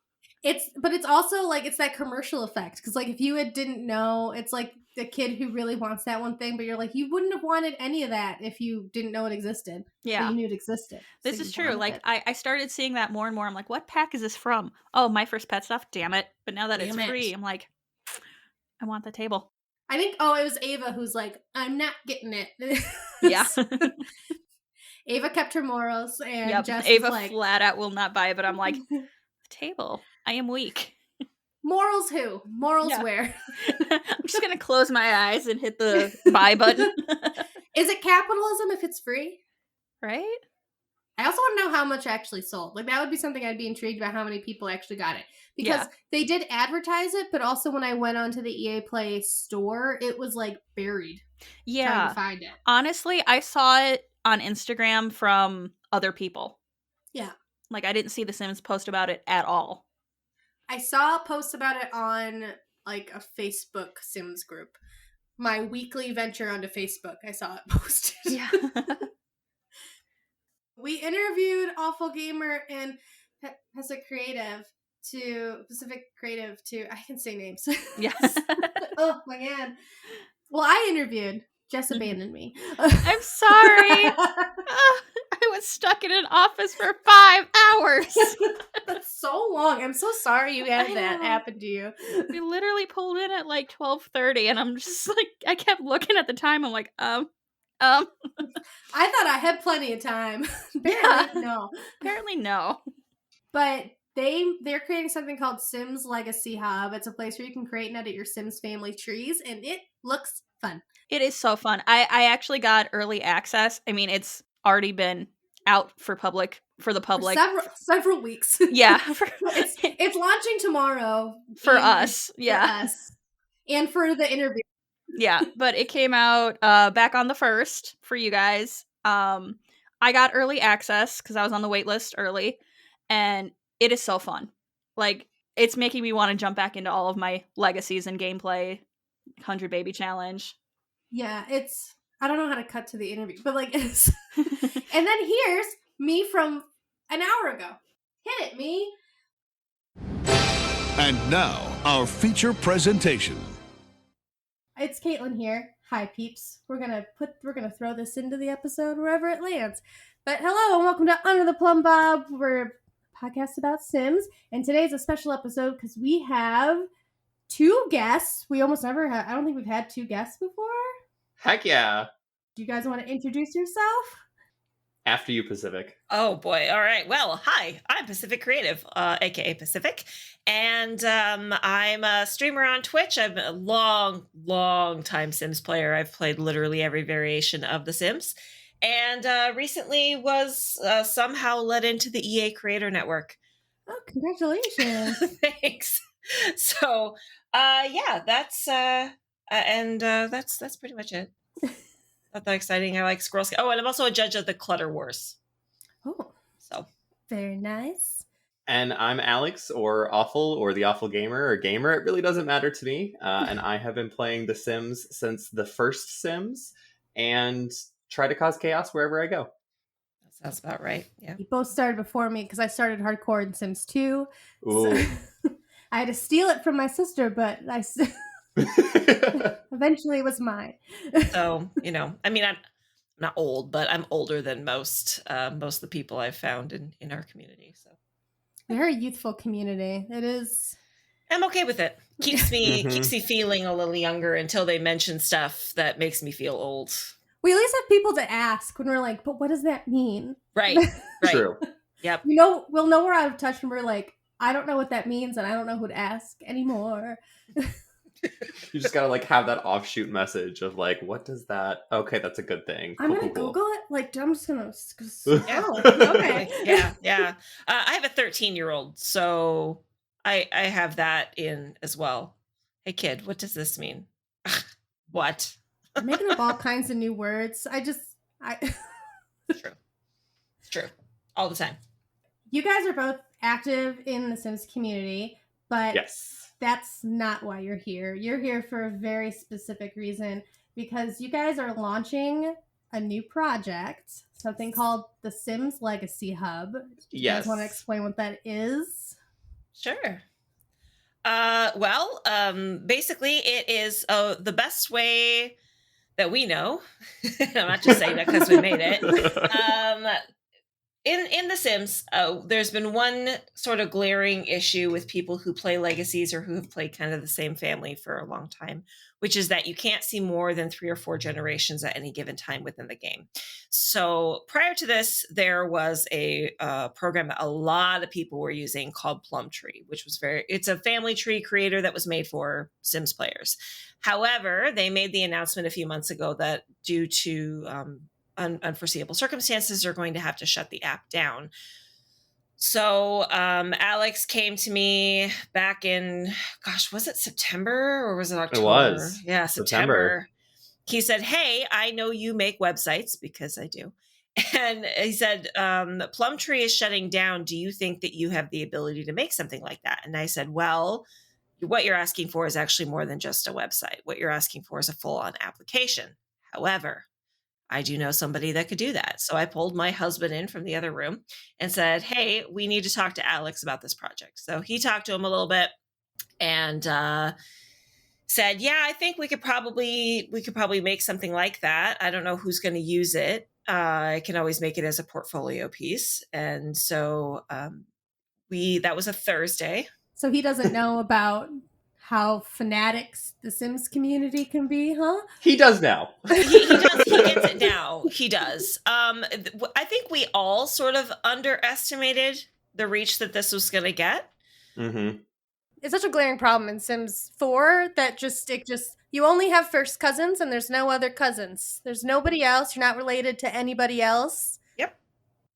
But it's also like, it's that commercial effect, because like, if you didn't know, it's like the kid who really wants that one thing, but you're like, you wouldn't have wanted any of that if you didn't know it existed. Yeah, but you knew it existed. This is true. Like, I started seeing that more and more. I'm like, what pack is this from? Oh, My First Pet Stuff. Damn it! But now that it's free, I'm like, I want the table. I think, it was Ava who's like, I'm not getting it. Yeah. Ava kept her morals, and Jess Ava like, flat out will not buy it, but I'm like, table. I am weak. Morals who? Morals where? I'm just going to close my eyes and hit the buy button. Is it capitalism if it's free? Right? I also want to know how much actually sold. Like, that would be something I'd be intrigued about, how many people actually got it. Because they did advertise it, but also when I went onto the EA Play store, it was like buried. Yeah. Trying to find it. Honestly, I saw it on Instagram from other people. Yeah. Like, I didn't see The Sims post about it at all. I saw a post about it on like a Facebook Sims group. My weekly venture onto Facebook, I saw it posted. Yeah. We interviewed AwfulGaymer and PacificCreative to, I can say names. Yes. Oh my god. Well, I interviewed. Jess abandoned me. I'm sorry. I was stuck in an office for 5 hours. That's so long. I'm so sorry you had that happen to you. We literally pulled in at like 12:30, and I'm just like, I kept looking at the time. I'm like, I thought I had plenty of time. Apparently no. But they're creating something called Sims Legacy Hub. It's a place where you can create and edit your Sims family trees, and it looks fun. It is so fun. I actually got early access. I mean, it's already been out for the public. Several weeks. Yeah. It's launching tomorrow. For us. Yeah. For us. And for the interview. Yeah, but it came out back on the 1st for you guys. I got early access because I was on the wait list early, and it is so fun. Like, it's making me want to jump back into all of my legacies and gameplay. 100 Baby Challenge. Yeah, I don't know how to cut to the interview, but like, it's... And then here's me from an hour ago. Hit it, me. And now, our feature presentation. It's Caitlin here. Hi, peeps. We're gonna throw this into the episode wherever it lands. But hello and welcome to Under the Plumbob. We're a podcast about Sims, and today's a special episode because we have 2 guests. We almost never have. I don't think we've had 2 guests before. Heck yeah. Do you guys want to introduce yourself? After you, Pacific. Oh boy. All right. Well, hi, I'm PacificCreative, aka Pacific. And I'm a streamer on Twitch. I'm a long time Sims player. I've played literally every variation of The Sims. And recently was somehow let into the EA Creator Network. Oh, congratulations. Thanks. So, yeah, that's pretty much it. Not that exciting. I like Squirrel Scout. Oh, and I'm also a judge of the Clutter Wars. Oh. So. Very nice. And I'm Alex, or Awful, or TheAwfulGaymer, or Gamer. It really doesn't matter to me. And I have been playing The Sims since the first Sims, and try to cause chaos wherever I go. That sounds about right. Yeah. You both started before me because I started hardcore in Sims 2. Ooh. So I had to steal it from my sister, but eventually it was mine. So, I mean, I'm not old, but I'm older than most of the people I've found in our community. So we're a youthful community. It is. I'm okay with it. Keeps me feeling a little younger until they mention stuff that makes me feel old. We at least have people to ask when we're like, but what does that mean? Right. True. Yep. We'll know we're out of touch when we're like, I don't know what that means and I don't know who to ask anymore. You just gotta like have that offshoot message of like, what does that? Okay, that's a good thing. I'm gonna Cool. Google it. Like, I'm just gonna. Yeah. Okay. Yeah. I have a 13-year-old, so I have that in as well. Hey, kid, what does this mean? What? I'm making up all kinds of new words. It's true. All the time. You guys are both active in the Sims community, but Yes. that's not why you're here. You're here for a very specific reason, because you guys are launching a new project, something called the Sims Legacy Hub. Do you guys want to explain what that is? Sure. Basically, it is the best way that we know. I'm not just saying that because we made it. In The Sims, there's been one sort of glaring issue with people who play legacies or who have played kind of the same family for a long time, which is that you can't see more than 3 or 4 generations at any given time within the game. So prior to this, there was a program that a lot of people were using called Plumtree, which was it's a family tree creator that was made for Sims players. However, they made the announcement a few months ago that due to unforeseeable circumstances, are going to have to shut the app down. So Alex came to me back in, was it September or was it October? It was. Yeah, September. He said, hey, I know you make websites, because I do. And he said, Plumtree is shutting down. Do you think that you have the ability to make something like that? And I said, well, what you're asking for is actually more than just a website. What you're asking for is a full-on application. However, I do know somebody that could do that. So I pulled my husband in from the other room and said, hey, we need to talk to Alex about this project. So he talked to him a little bit and said, yeah, I think we could probably make something like that. I don't know who's going to use it. I can always make it as a portfolio piece. And so that was a Thursday. So he doesn't know about how fanatics the Sims community can be, huh? He does now. He does. He gets it now. He does. I think we all sort of underestimated the reach that this was going to get. Mm-hmm. It's such a glaring problem in Sims 4 that you only have first cousins and there's no other cousins. There's nobody else. You're not related to anybody else. Yep.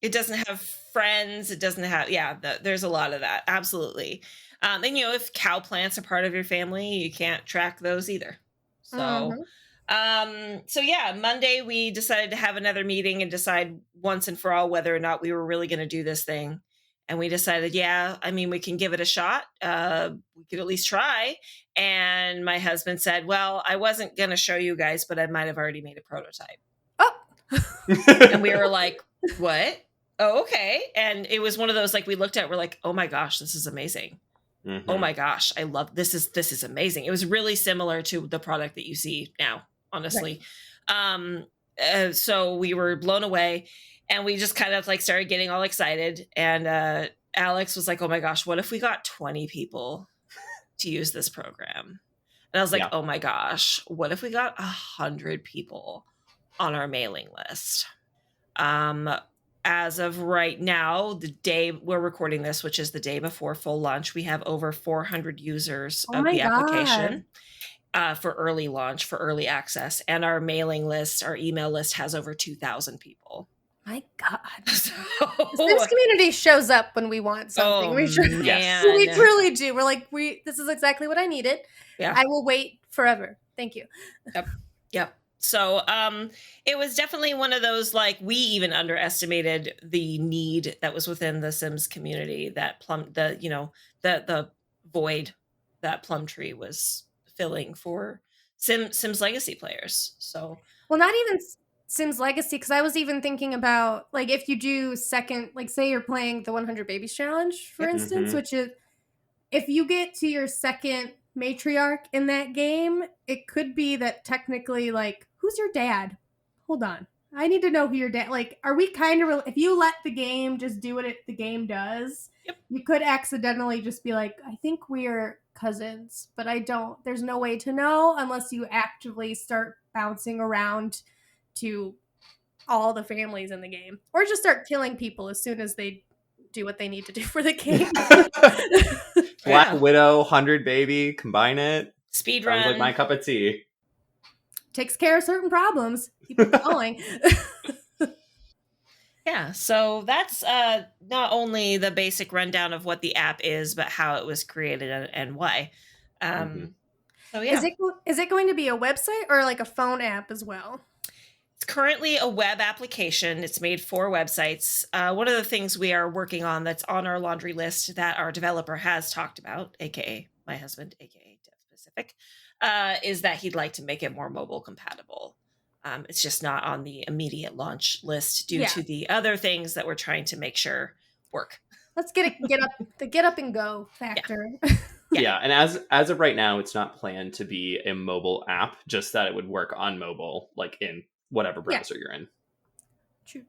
It doesn't have friends. It doesn't have, there's a lot of that. Absolutely. And if cow plants are part of your family, you can't track those either. So, Monday we decided to have another meeting and decide once and for all whether or not we were really going to do this thing. And we decided, we can give it a shot. We could at least try. And my husband said, well, I wasn't going to show you guys, but I might have already made a prototype. Oh. And we were like, what? Oh, okay. And it was one of those, like, we looked at, we're like, oh my gosh, this is amazing. Mm-hmm. Oh my gosh, I love this is amazing. It was really similar to the product that you see now, honestly. Right. So we were blown away and we just kind of like started getting all excited. And Alex was like, oh my gosh, what if we got 20 people to use this program? And I was like, oh my gosh, what if we got 100 people on our mailing list? As of right now, the day we're recording this, which is the day before full launch, we have over 400 users of the application for early launch, for early access. And our mailing list, our email list has over 2,000 people. My God. So, the Sims community shows up when we want something. We truly do. We're like, this is exactly what I needed. Yeah. I will wait forever. Thank you. Yep. So it was definitely one of those, like, we even underestimated the need that was within the Sims community, that the void that Plumtree was filling for Sims Legacy players. So, well, not even Sims Legacy, because I was even thinking about, like, if you do second, like, say you're playing the 100 Babies Challenge, for instance, which is, if you get to your second matriarch in that game, it could be that technically, like, who's your dad? Hold on. I need to know who your dad, like, are we kind of, if you let the game just do what the game does, you could accidentally just be like, I think we're cousins, but there's no way to know unless you actively start bouncing around to all the families in the game, or just start killing people as soon as they do what they need to do for the game. Black Widow, 100 Baby, combine it. Speed Sounds run. like my cup of tea. Takes care of certain problems. Keep it going. Yeah, so that's not only the basic rundown of what the app is, but how it was created and why. So yeah, is it going to be a website or like a phone app as well? it's currently a web application. It's made for websites. One of the things we are working on that's on our laundry list that our developer has talked about, aka my husband, aka Dev Pacific, is that he'd like to make it more mobile compatible. It's just not on the immediate launch list due to the other things that we're trying to make sure work. Let's get up and go factor. Yeah, and as of right now, it's not planned to be a mobile app, just that it would work on mobile, like in whatever browser you're in.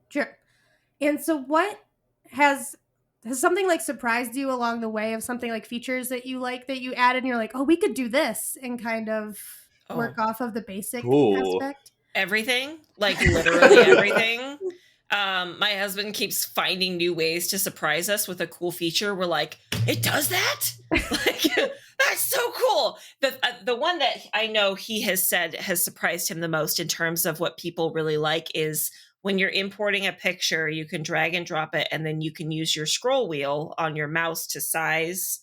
Sure. And so what has something like surprised you along the way of something like features that you like that you added and you're like, oh, we could do this and kind of work off of the basic aspect? Everything, like literally everything. My husband keeps finding new ways to surprise us with a cool feature. We're like, it does that? Like, that's so cool. The one that I know he has said has surprised him the most in terms of what people really like is when you're importing a picture, you can drag and drop it, and then you can use your scroll wheel on your mouse to size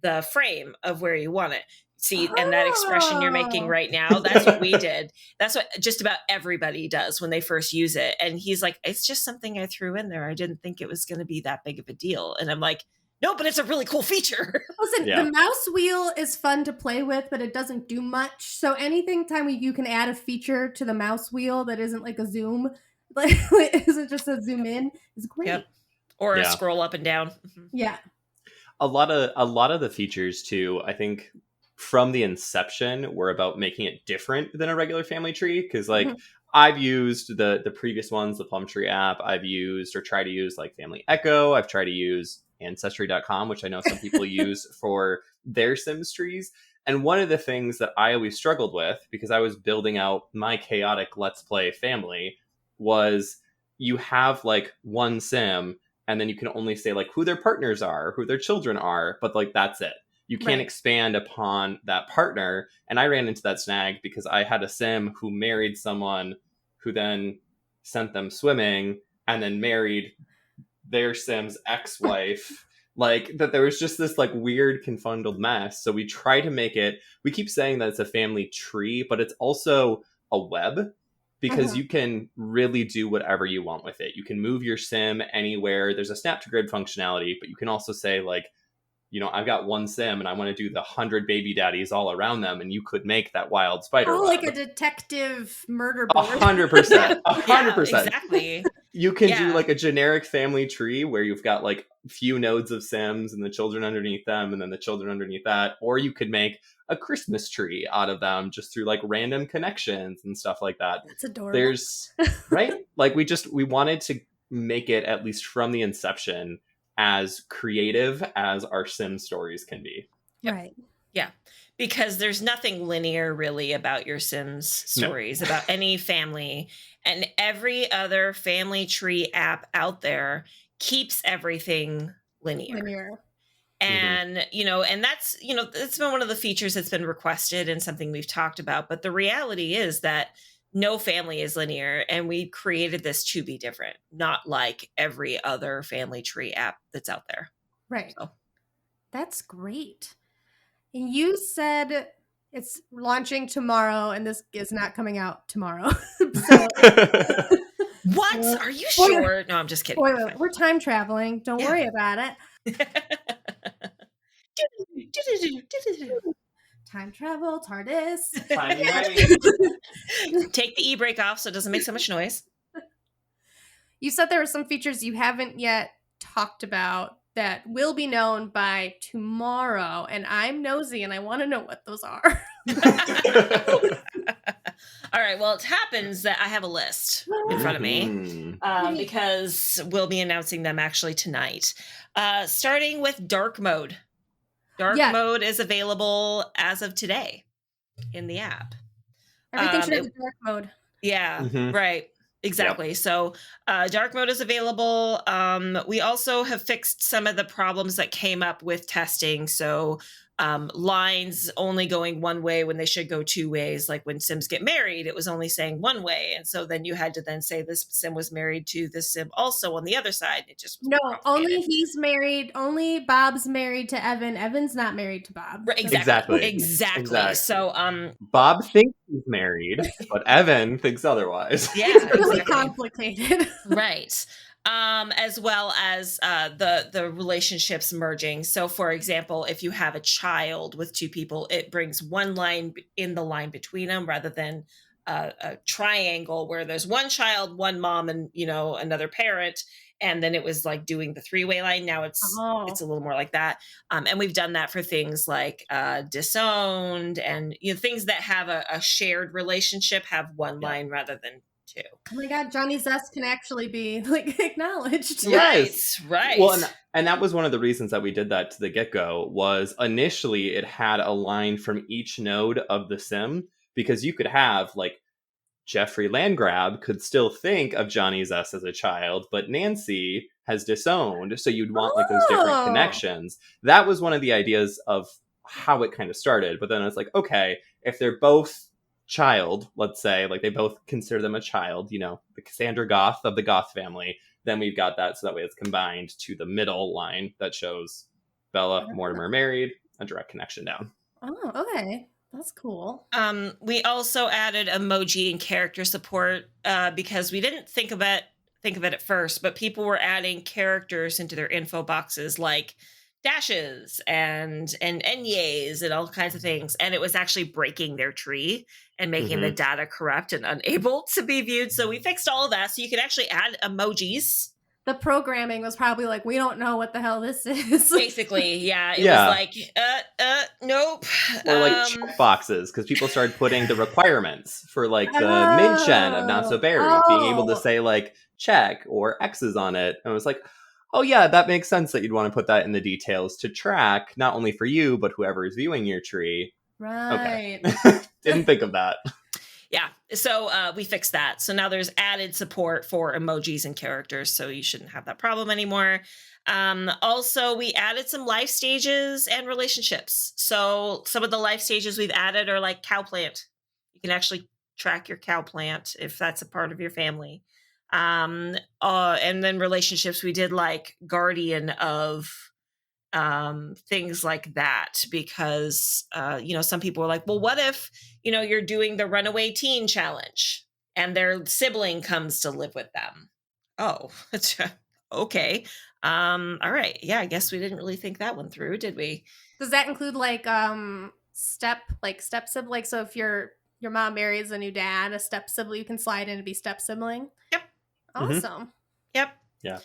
the frame of where you want it. See, and that expression you're making right now, that's what we did. That's what just about everybody does when they first use it. And he's like, it's just something I threw in there. I didn't think it was going to be that big of a deal. And I'm like, no, but it's a really cool feature. Listen, the mouse wheel is fun to play with, but it doesn't do much. So anything time you can add a feature to the mouse wheel that isn't like a zoom, like isn't just a zoom in, is great. Yep. Or a scroll up and down. Yeah. A lot of the features too, I think, from the inception were about making it different than a regular family tree. Because like I've used the previous ones, the Plum Tree app. I've used or tried to use like Family Echo. I've tried to use Ancestry.com, which I know some people use for their Sims trees. And one of the things that I always struggled with, because I was building out my chaotic Let's Play family, was you have like one Sim and then you can only say like who their partners are, who their children are, but like that's it. You can't expand upon that partner. And I ran into that snag because I had a Sim who married someone who then sent them swimming and then married their Sim's ex-wife. Like that there was just this like weird confundeled mess. So we try to make it, we keep saying that it's a family tree, but it's also a web because you can really do whatever you want with it. You can move your Sim anywhere. There's a snap to grid functionality, but you can also say like, you know, I've got one Sim and I want to do the 100 baby daddies all around them. And you could make that wild spider web. Like a detective murder board. 100%. 100%. Exactly. You can do like a generic family tree where you've got like a few nodes of Sims and the children underneath them and then the children underneath that. Or you could make a Christmas tree out of them just through like random connections and stuff like that. That's adorable. There's, right? Like we wanted to make it, at least from the inception, as creative as our Sim stories can be. Right. Yeah. Because there's nothing linear really about your Sims stories, about any family. And every other family tree app out there keeps everything linear. And, you know, and that's, you know, it's been one of the features that's been requested and something we've talked about. But the reality is that no family is linear, and we created this to be different, not like every other family tree app that's out there. Right. So. That's great. And you said it's launching tomorrow, and this is not coming out tomorrow. What? Are you sure? No, I'm just kidding. We're time traveling. Don't worry about it. Time travel, TARDIS. Take the e-brake off so it doesn't make so much noise. You said there were some features you haven't yet talked about that will be known by tomorrow, and I'm nosy and I want to know what those are. All right, well, it happens that I have a list in front of me because we'll be announcing them actually tonight. Starting with dark mode. Dark mode is available as of today in the app. Everything should have dark mode. Yeah, right. Exactly. Yep. So dark mode is available. We also have fixed some of the problems that came up with testing. So lines only going one way when they should go two ways. Like when Sims get married, it was only saying one way. And so then you had to then say this Sim was married to this Sim also on the other side. It just was only he's married. Only Bob's married to Evan. Evan's not married to Bob. Right, exactly. So Bob thinks he's married, but Evan thinks otherwise. Yeah, it's really complicated. Right. As well as the relationships merging. So, for example, if you have a child with two people, it brings one line in the line between them rather than a triangle where there's one child, one mom, and another parent. And then it was like doing the three-way line. Now it's a little more like that. And we've done that for things like Disowned and things that have a shared relationship have one line rather than two. Oh my God, Johnny Zest can actually be acknowledged. Yes, right. Well, and that was one of the reasons that we did that to the get-go was initially it had a line from each node of the Sim because you could have Jeffrey Landgrab could still think of Johnny Zest as a child, but Nancy has disowned, so you'd want those different connections. That was one of the ideas of how it kind of started, but then I was like, okay, if they're both child, let's say, they both consider them a child, the Cassandra Goth of the Goth family, then we've got that so that way it's combined to the middle line that shows Bella, Mortimer married, a direct connection down. Oh, okay. That's cool. We also added emoji and character support because we didn't think of it at first, but people were adding characters into their info boxes like dashes and enyays and all kinds of things. And it was actually breaking their tree and making the data corrupt and unable to be viewed. So we fixed all of that. So you can actually add emojis. The programming was probably we don't know what the hell this is. Basically, yeah. It was nope. Or check boxes, because people started putting the requirements for the mention of Not So Berry, being able to say check or X's on it. And it was oh yeah, that makes sense that you'd want to put that in the details to track, not only for you, but whoever is viewing your tree. Right. Okay. Didn't think of that. Yeah, so we fixed that. So now there's added support for emojis and characters, so you shouldn't have that problem anymore. Also, we added some life stages and relationships. So some of the life stages we've added are like cow plant. You can actually track your cow plant if that's a part of your family. And then relationships, we did guardian of things like that because some people were well, what if you're doing the runaway teen challenge and their sibling comes to live with them? Oh, okay. All right, yeah, I guess we didn't really think that one through, did we? Does that include step sibling? So if your mom marries a new dad, a step sibling, you can slide in to be step sibling? Yep. Awesome. Yep. Yeah.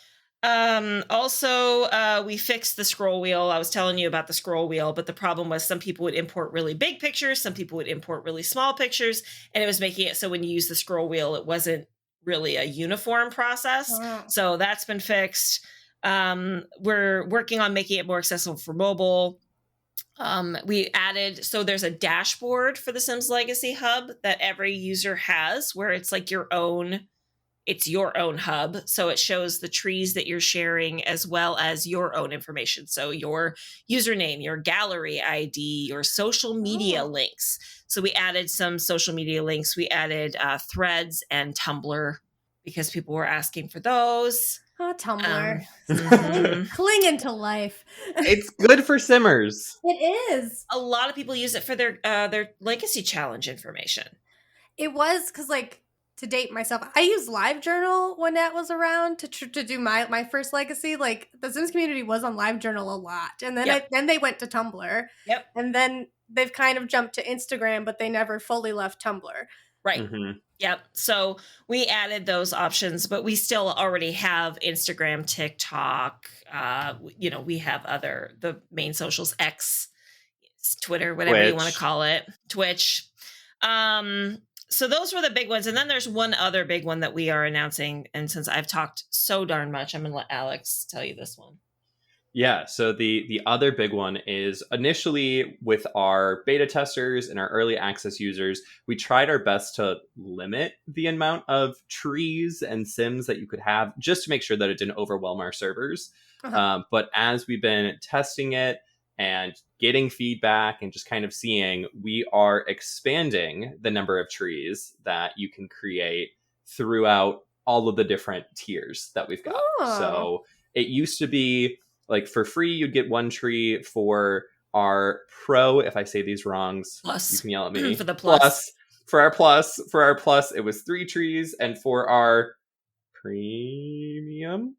Also, we fixed the scroll wheel. I was telling you about the scroll wheel, but the problem was some people would import really big pictures, some people would import really small pictures, and it was making it so when you use the scroll wheel, it wasn't really a uniform process. Wow. So that's been fixed. We're working on making it more accessible for mobile. We added, so there's a dashboard for the Sims Legacy Hub that every user has where it's it's your own hub. So it shows the trees that you're sharing as well as your own information. So your username, your gallery ID, your social media links. So we added some social media links. We added Threads and Tumblr because people were asking for those. Oh, Tumblr. Clinging to life. It's good for Simmers. It is. A lot of people use it for their Legacy Challenge information. It was because to date myself, I used LiveJournal when that was around to do my first Legacy. The Sims community was on LiveJournal a lot, and then then they went to Tumblr. Yep. And then they've kind of jumped to Instagram, but they never fully left Tumblr. Right. Mm-hmm. Yep. So we added those options, but we still already have Instagram, TikTok. We have the main socials, X, Twitter, whatever you want to call it, Twitch. So those were the big ones. And then there's one other big one that we are announcing. And since I've talked so darn much, I'm going to let Alex tell you this one. Yeah, so the other big one is initially with our beta testers and our early access users, we tried our best to limit the amount of trees and sims that you could have just to make sure that it didn't overwhelm our servers. But as we've been testing it and getting feedback and just kind of seeing, we are expanding the number of trees that you can create throughout all of the different tiers that we've got. Oh. So it used to be like for free, you'd get one tree. For our pro, if I say these wrongs, Plus. you can yell at me. For the plus. For our plus, it was 3 trees. And for our premium,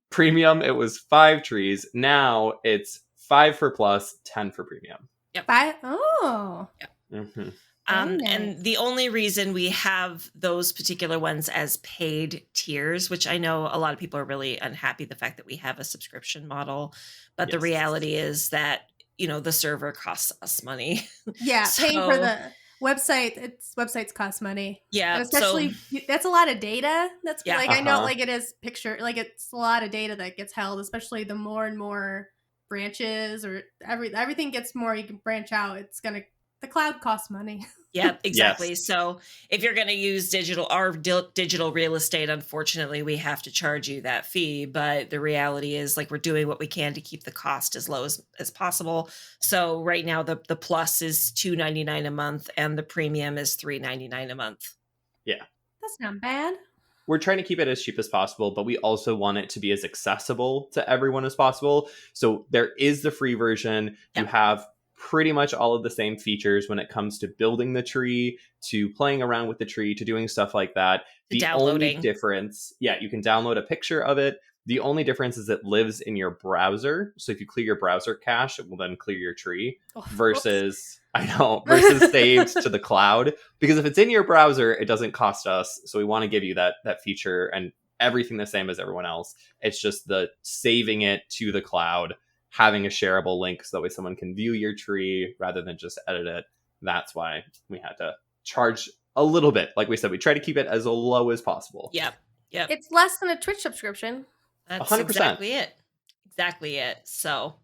it was 5 trees. Now it's 5 for plus, 10 for premium. Yep. 5? Oh. Yep. Mm-hmm. And the only reason we have those particular ones as paid tiers, which I know a lot of people are really unhappy the fact that we have a subscription model, but the reality is that, the server costs us money. Yeah, paying for the website, websites cost money. Yeah. And especially, that's a lot of data. That's I know Uh-huh. it is it's a lot of data that gets held, especially the more and more branches or everything gets more, you can branch out. The cloud costs money. Yeah, exactly. Yes. So if you're going to use digital real estate, unfortunately, we have to charge you that fee. But the reality is, we're doing what we can to keep the cost as low as possible. So right now, the plus is $2.99 a month, and the premium is $3.99 a month. Yeah, That's not bad. we're trying to keep it as cheap as possible, but we also want it to be as accessible to everyone as possible. So there is the free version. Yeah. You have pretty much all of the same features when it comes to building the tree, to playing around with the tree, to doing stuff like that. The Downloading. only difference, you can download a picture of it. The only difference is it lives in your browser. So if you clear your browser cache, it will then clear your tree versus saved to the cloud. Because if it's in your browser, it doesn't cost us. So we want to give you that feature and everything the same as everyone else. It's just the saving it to the cloud, having a shareable link so that way someone can view your tree rather than just edit it. That's why we had to charge a little bit. Like we said, we try to keep it as low as possible. Yep. It's less than a Twitch subscription. That's 100%. Exactly it. So,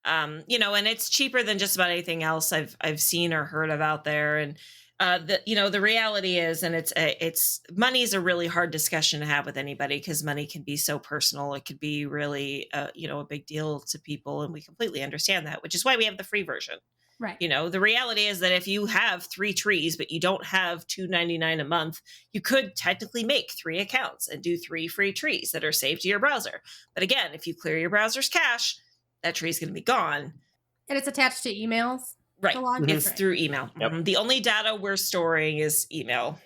and it's cheaper than just about anything else I've seen or heard of out there. And the reality is, and it's money is a really hard discussion to have with anybody because money can be so personal. It could be really, a big deal to people, and we completely understand that, which is why we have the free version. Right. The reality is that if you have 3 trees, but you don't have $2.99 a month, you could technically make 3 accounts and do 3 free trees that are saved to your browser. But again, if you clear your browser's cache, that tree is going to be gone. And it's attached to emails. Right. It's Right. through email. Yep. The only data we're storing is email.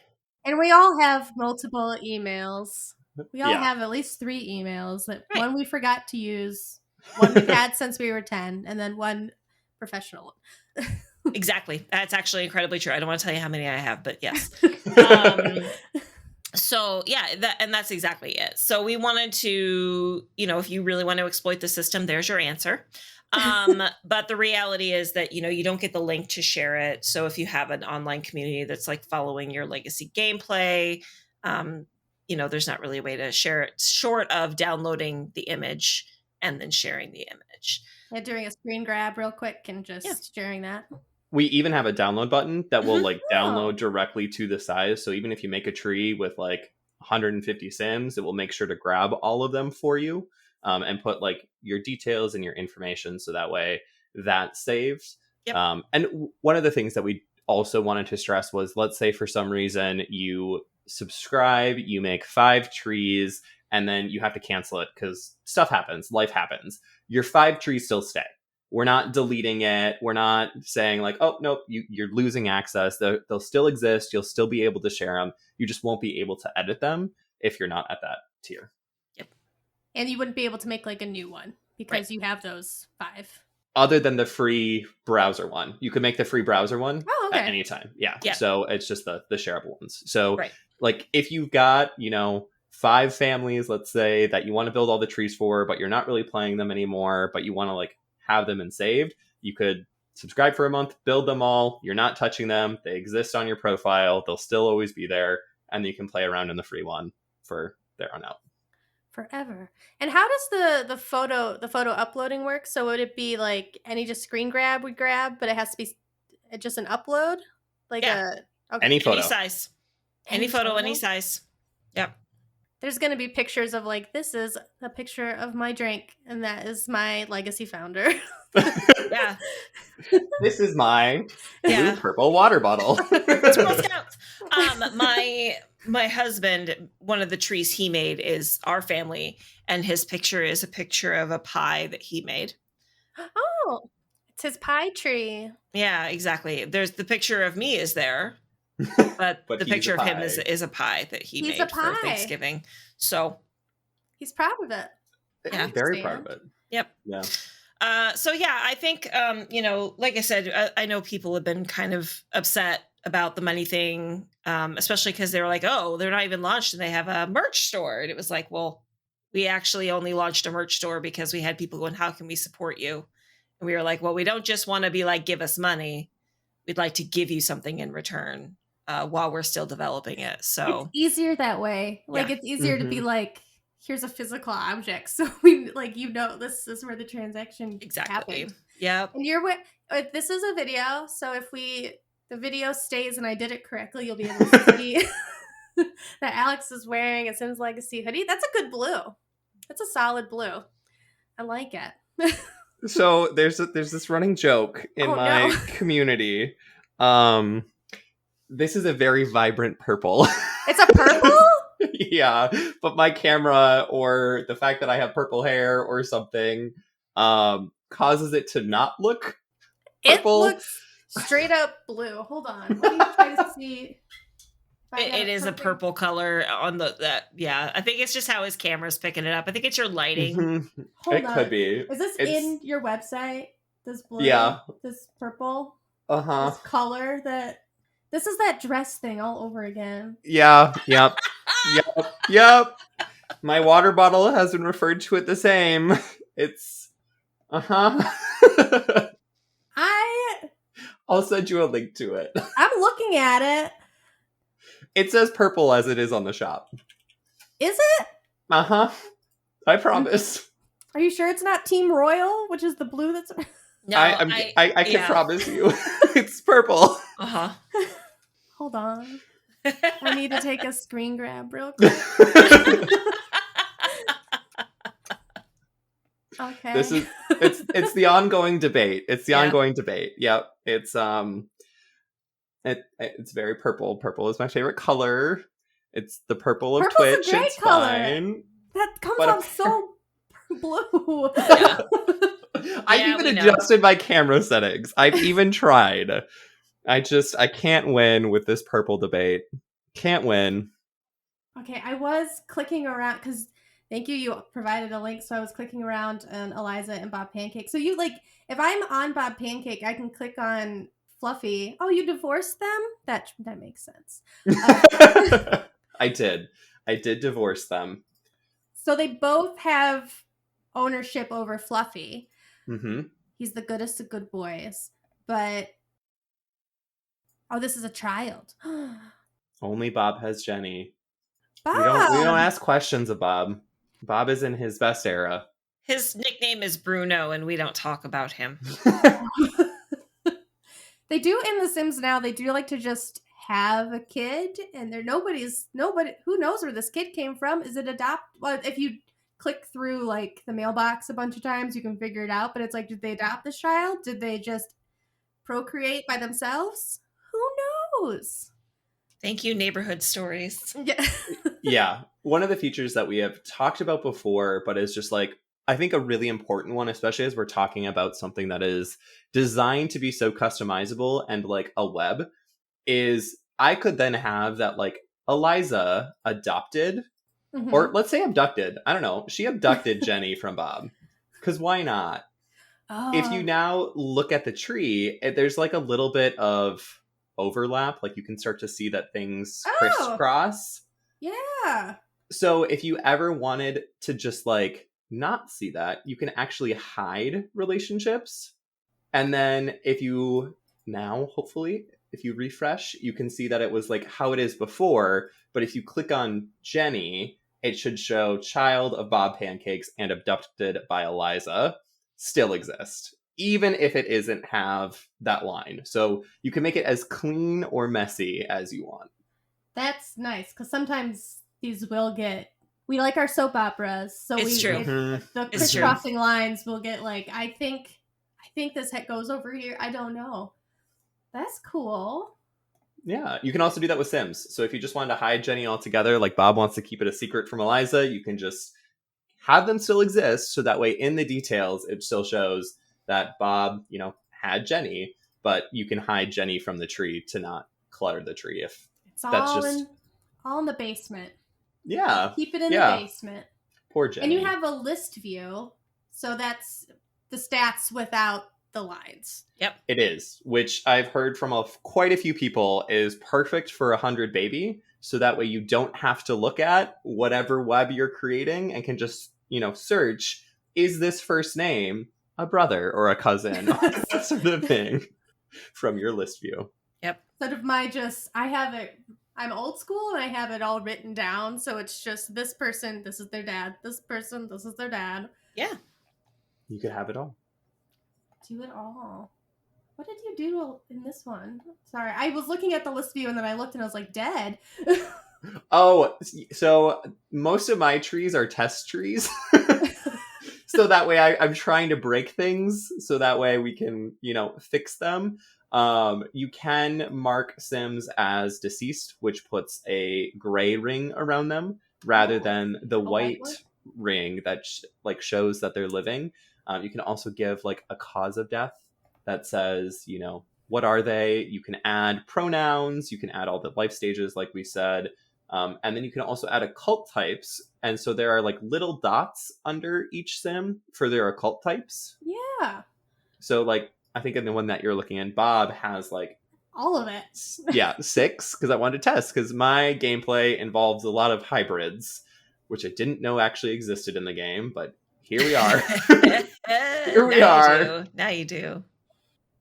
And we all have multiple emails. We all Yeah. have at least 3 emails. That Right. one we forgot to use, one we've had since we were 10, and then one professional one. Exactly. That's actually incredibly true. I don't want to tell you how many I have, but yes. So yeah, that's exactly it. So we wanted to, if you really want to exploit the system, there's your answer. But the reality is that, you don't get the link to share it. So if you have an online community that's following your legacy gameplay, there's not really a way to share it short of downloading the image and then sharing the image. Yeah, doing a screen grab real quick and just sharing that. We even have a download button that will download Oh. directly to the size. So even if you make a tree with 150 sims, it will make sure to grab all of them for you and put your details and your information. So that way that saves. Yep. And one of the things that we also wanted to stress was, let's say for some reason you subscribe, you make 5 trees, and then you have to cancel it because stuff happens, life happens. Your 5 trees still stay. We're not deleting it. We're not saying oh, nope, you're losing access. They'll still exist. You'll still be able to share them. You just won't be able to edit them if you're not at that tier. Yep. And you wouldn't be able to make a new one because you have those 5. Other than the free browser one. You could make the free browser one at any time. Yeah. Yeah. So it's just the shareable ones. So Right. if you've got, 5 families, let's say, that you want to build all the trees for, but you're not really playing them anymore, but you want to have them and saved, you could subscribe for a month, build them all. You're not touching them. They exist on your profile. They'll still always be there. And you can play around in the free one for there on out. Forever. And how does the photo uploading work? So would it be like any just screen grab we grab, but it has to be just an upload? Like Yeah. okay. Any photo. Any size. Any photo, any size. Yep. There's going to be pictures of like, this is a picture of my drink, and that is my legacy founder. Yeah. This is my Yeah. blue-purple water bottle. It's Girl Scouts. My husband, one of the trees he made is our family, and his picture is a picture of a pie that he made. Oh, it's his pie tree. Yeah, exactly. There's the picture of me is there, but the he's picture a of him pie. is a pie that he He's made a pie. for Thanksgiving. So He's proud of it. Yeah. Very proud of it. Yep. Yeah. So yeah, I think, like I said, I know people have been kind of upset about the money thing, especially because they were like, oh, they're not even launched and they have a merch store. And it was like, well, we actually only launched a merch store because we had people going, how can we support you? And we were like, well, we don't just want to be like, give us money. We'd like to give you something in return while we're still developing it. So it's easier that way. Like Yeah. it's easier to be like, here's a physical object, so we like this is where the transaction exactly. happened. Yeah. And this is a video, so if the video stays and I did it correctly, you'll be able to see that Alex is wearing a Sims Legacy hoodie. That's a good blue. That's a solid blue. I like it. So there's this running joke in my community. This is a very vibrant purple. It's a purple? Yeah, but my camera or the fact that I have purple hair or something causes it to not look purple. It looks straight up blue. Hold on. Let me try to see. It is a purple color on yeah. I think it's just how his camera's picking it up. I think it's your lighting. Mm-hmm. Hold on. Could be. Is this in your website? This blue? Yeah. This purple? Uh-huh. This color this is that dress thing all over again. Yeah. Yep. Yep. My water bottle has been referred to it the same. It's I'll send you a link to it. I'm looking at it. It says purple as it is on the shop. Is it? I promise. Are you sure it's not Team Royal, which is the blue that's... No, I can promise you. It's purple. Hold on. I need to take a screen grab real quick. Okay. It's the ongoing debate. It's the ongoing debate. Yep. It's it's very purple. Purple is my favorite color. It's the purple of Purple's Twitch. a great It's color. fine. That comes off so blue. Yeah. I've even adjusted my camera settings. I've even tried. I can't win with this purple debate. Can't win. Okay, I was clicking around because thank you. You provided a link, so I was clicking around on Eliza and Bob Pancake. So you if I'm on Bob Pancake, I can click on Fluffy. Oh, you divorced them? That makes sense. I did divorce them. So they both have ownership over Fluffy. Mm-hmm. He's the goodest of good boys, but this is a child. Only Bob has Jenny. Bob! We don't ask questions of Bob. Bob is in his best era. His nickname is Bruno, and we don't talk about him. They do in The Sims now. They do like to just have a kid, and nobody who knows where this kid came from. Is it well, if you click through like the mailbox a bunch of times, you can figure it out. But it's like, did they adopt this child? Did they just procreate by themselves? Who knows? Thank you, Neighborhood Stories. Yeah. Yeah. One of the features that we have talked about before, but is just like, I think a really important one, especially as we're talking about something that is designed to be so customizable and like a web, is I could then have that like Eliza adopted, or let's say abducted. I don't know. She abducted Jenny from Bob. Because why not? If you now look at the tree, there's like a little bit of overlap. Like you can start to see that things crisscross. Yeah. So if you ever wanted to just like not see that, you can actually hide relationships. And then if you hopefully, if you refresh, you can see that it was like how it is before. But if you click on Jenny, it should show child of Bob Pancakes and abducted by Eliza still exist, even if it isn't have that line. So you can make it as clean or messy as you want. That's nice, because sometimes these will get... We like our soap operas, so It's true. If the It's true. crisscrossing lines will get like, I think this goes over here. I don't know. That's cool. Yeah, you can also do that with Sims. So if you just wanted to hide Jenny altogether, like Bob wants to keep it a secret from Eliza, you can just have them still exist, so that way in the details it still shows that Bob, had Jenny, but you can hide Jenny from the tree to not clutter the tree. If It's that's all in the basement. Yeah. Keep it in the basement. Poor Jenny. And you have a list view, so that's the stats without the lines. Yep. It is, which I've heard from quite a few people is perfect for 100 baby. So that way you don't have to look at whatever web you're creating and can just, search, is this first name a brother or a cousin? That sort of thing from your list view. Yep. Instead of I'm old school and I have it all written down. So it's just this person, this is their dad. This person, this is their dad. Yeah. You could have it all. Do it all. What did you do in this one? Sorry, I was looking at the list view and then I looked and I was like, dead. Oh, so most of my trees are test trees. So that way I'm trying to break things so that way we can, fix them. You can mark Sims as deceased, which puts a gray ring around them rather than the white ring that shows that they're living. You can also give a cause of death that says, what are they? You can add pronouns. You can add all the life stages, like we said. And then you can also add occult types. And so there are little dots under each sim for their occult types. Yeah. So I think in the one that you're looking at, Bob has all of it. 6, because I wanted to test, because my gameplay involves a lot of hybrids, which I didn't know actually existed in the game, but here we are. Here we are. Now you do.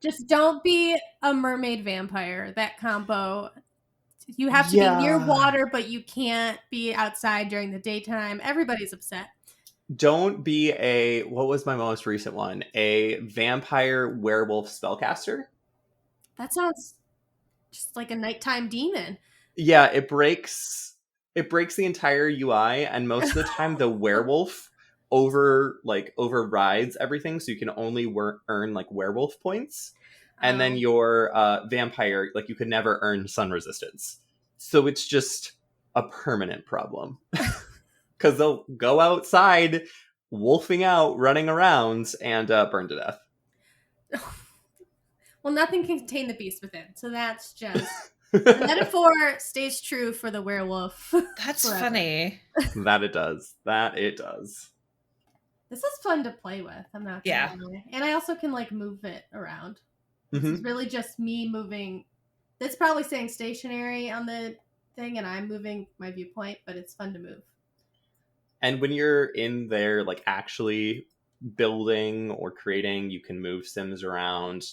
Just don't be a mermaid vampire. That combo. You have to be near water, but you can't be outside during the daytime. Everybody's upset. Don't be what was my most recent one? A vampire werewolf spellcaster? That sounds just like a nighttime demon. Yeah, it breaks the entire UI, and most of the time the werewolf overrides everything, so you can only earn werewolf points. And then your vampire, you could never earn sun resistance. So it's just a permanent problem. Because they'll go outside, wolfing out, running around, and burn to death. Well, nothing can contain the beast within. So that's just... The metaphor stays true for the werewolf. That's forever. funny. That it does. This is fun to play with. I'm not gonna lie. And I also can move it around. Mm-hmm. It's really just me moving. It's probably saying stationary on the thing, and I'm moving my viewpoint, but it's fun to move. And when you're in there, actually building or creating, you can move Sims around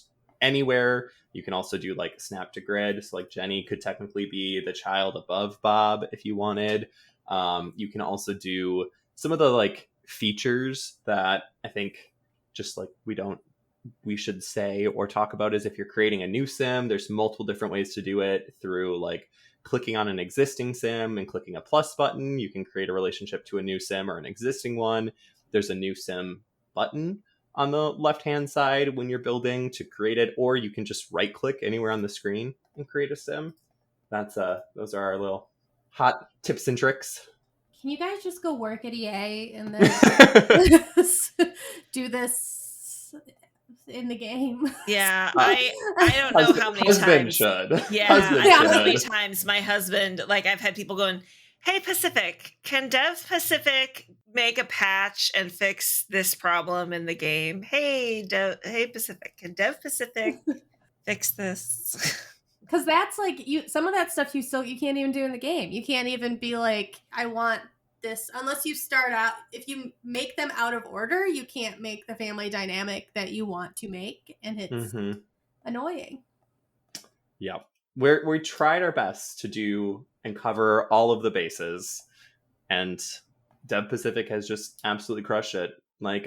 anywhere. You can also do snap to grid. So Jenny could technically be the child above Bob if you wanted. You can also do some of the features that I think just we should say or talk about is if you're creating a new sim, there's multiple different ways to do it through clicking on an existing sim and clicking a plus button. You can create a relationship to a new sim or an existing one. There's a new sim button on the left-hand side when you're building to create it, or you can just right-click anywhere on the screen and create a sim. Those are our little hot tips and tricks. Can you guys just go work at EA and then do this in the game? Yeah, I don't know how many husband times. Should. Yeah, I don't know how should. many times my husband, I've had people going, "Hey Pacific, can Dev Pacific make a patch and fix this problem in the game? Hey Pacific, can Dev Pacific fix this?" Because that's some of that stuff you can't even do in the game. You can't even be I want this, unless you start out, if you make them out of order, you can't make the family dynamic that you want to make, and it's annoying. Yeah. We tried our best to do and cover all of the bases. and Dev Pacific has just absolutely crushed it. Like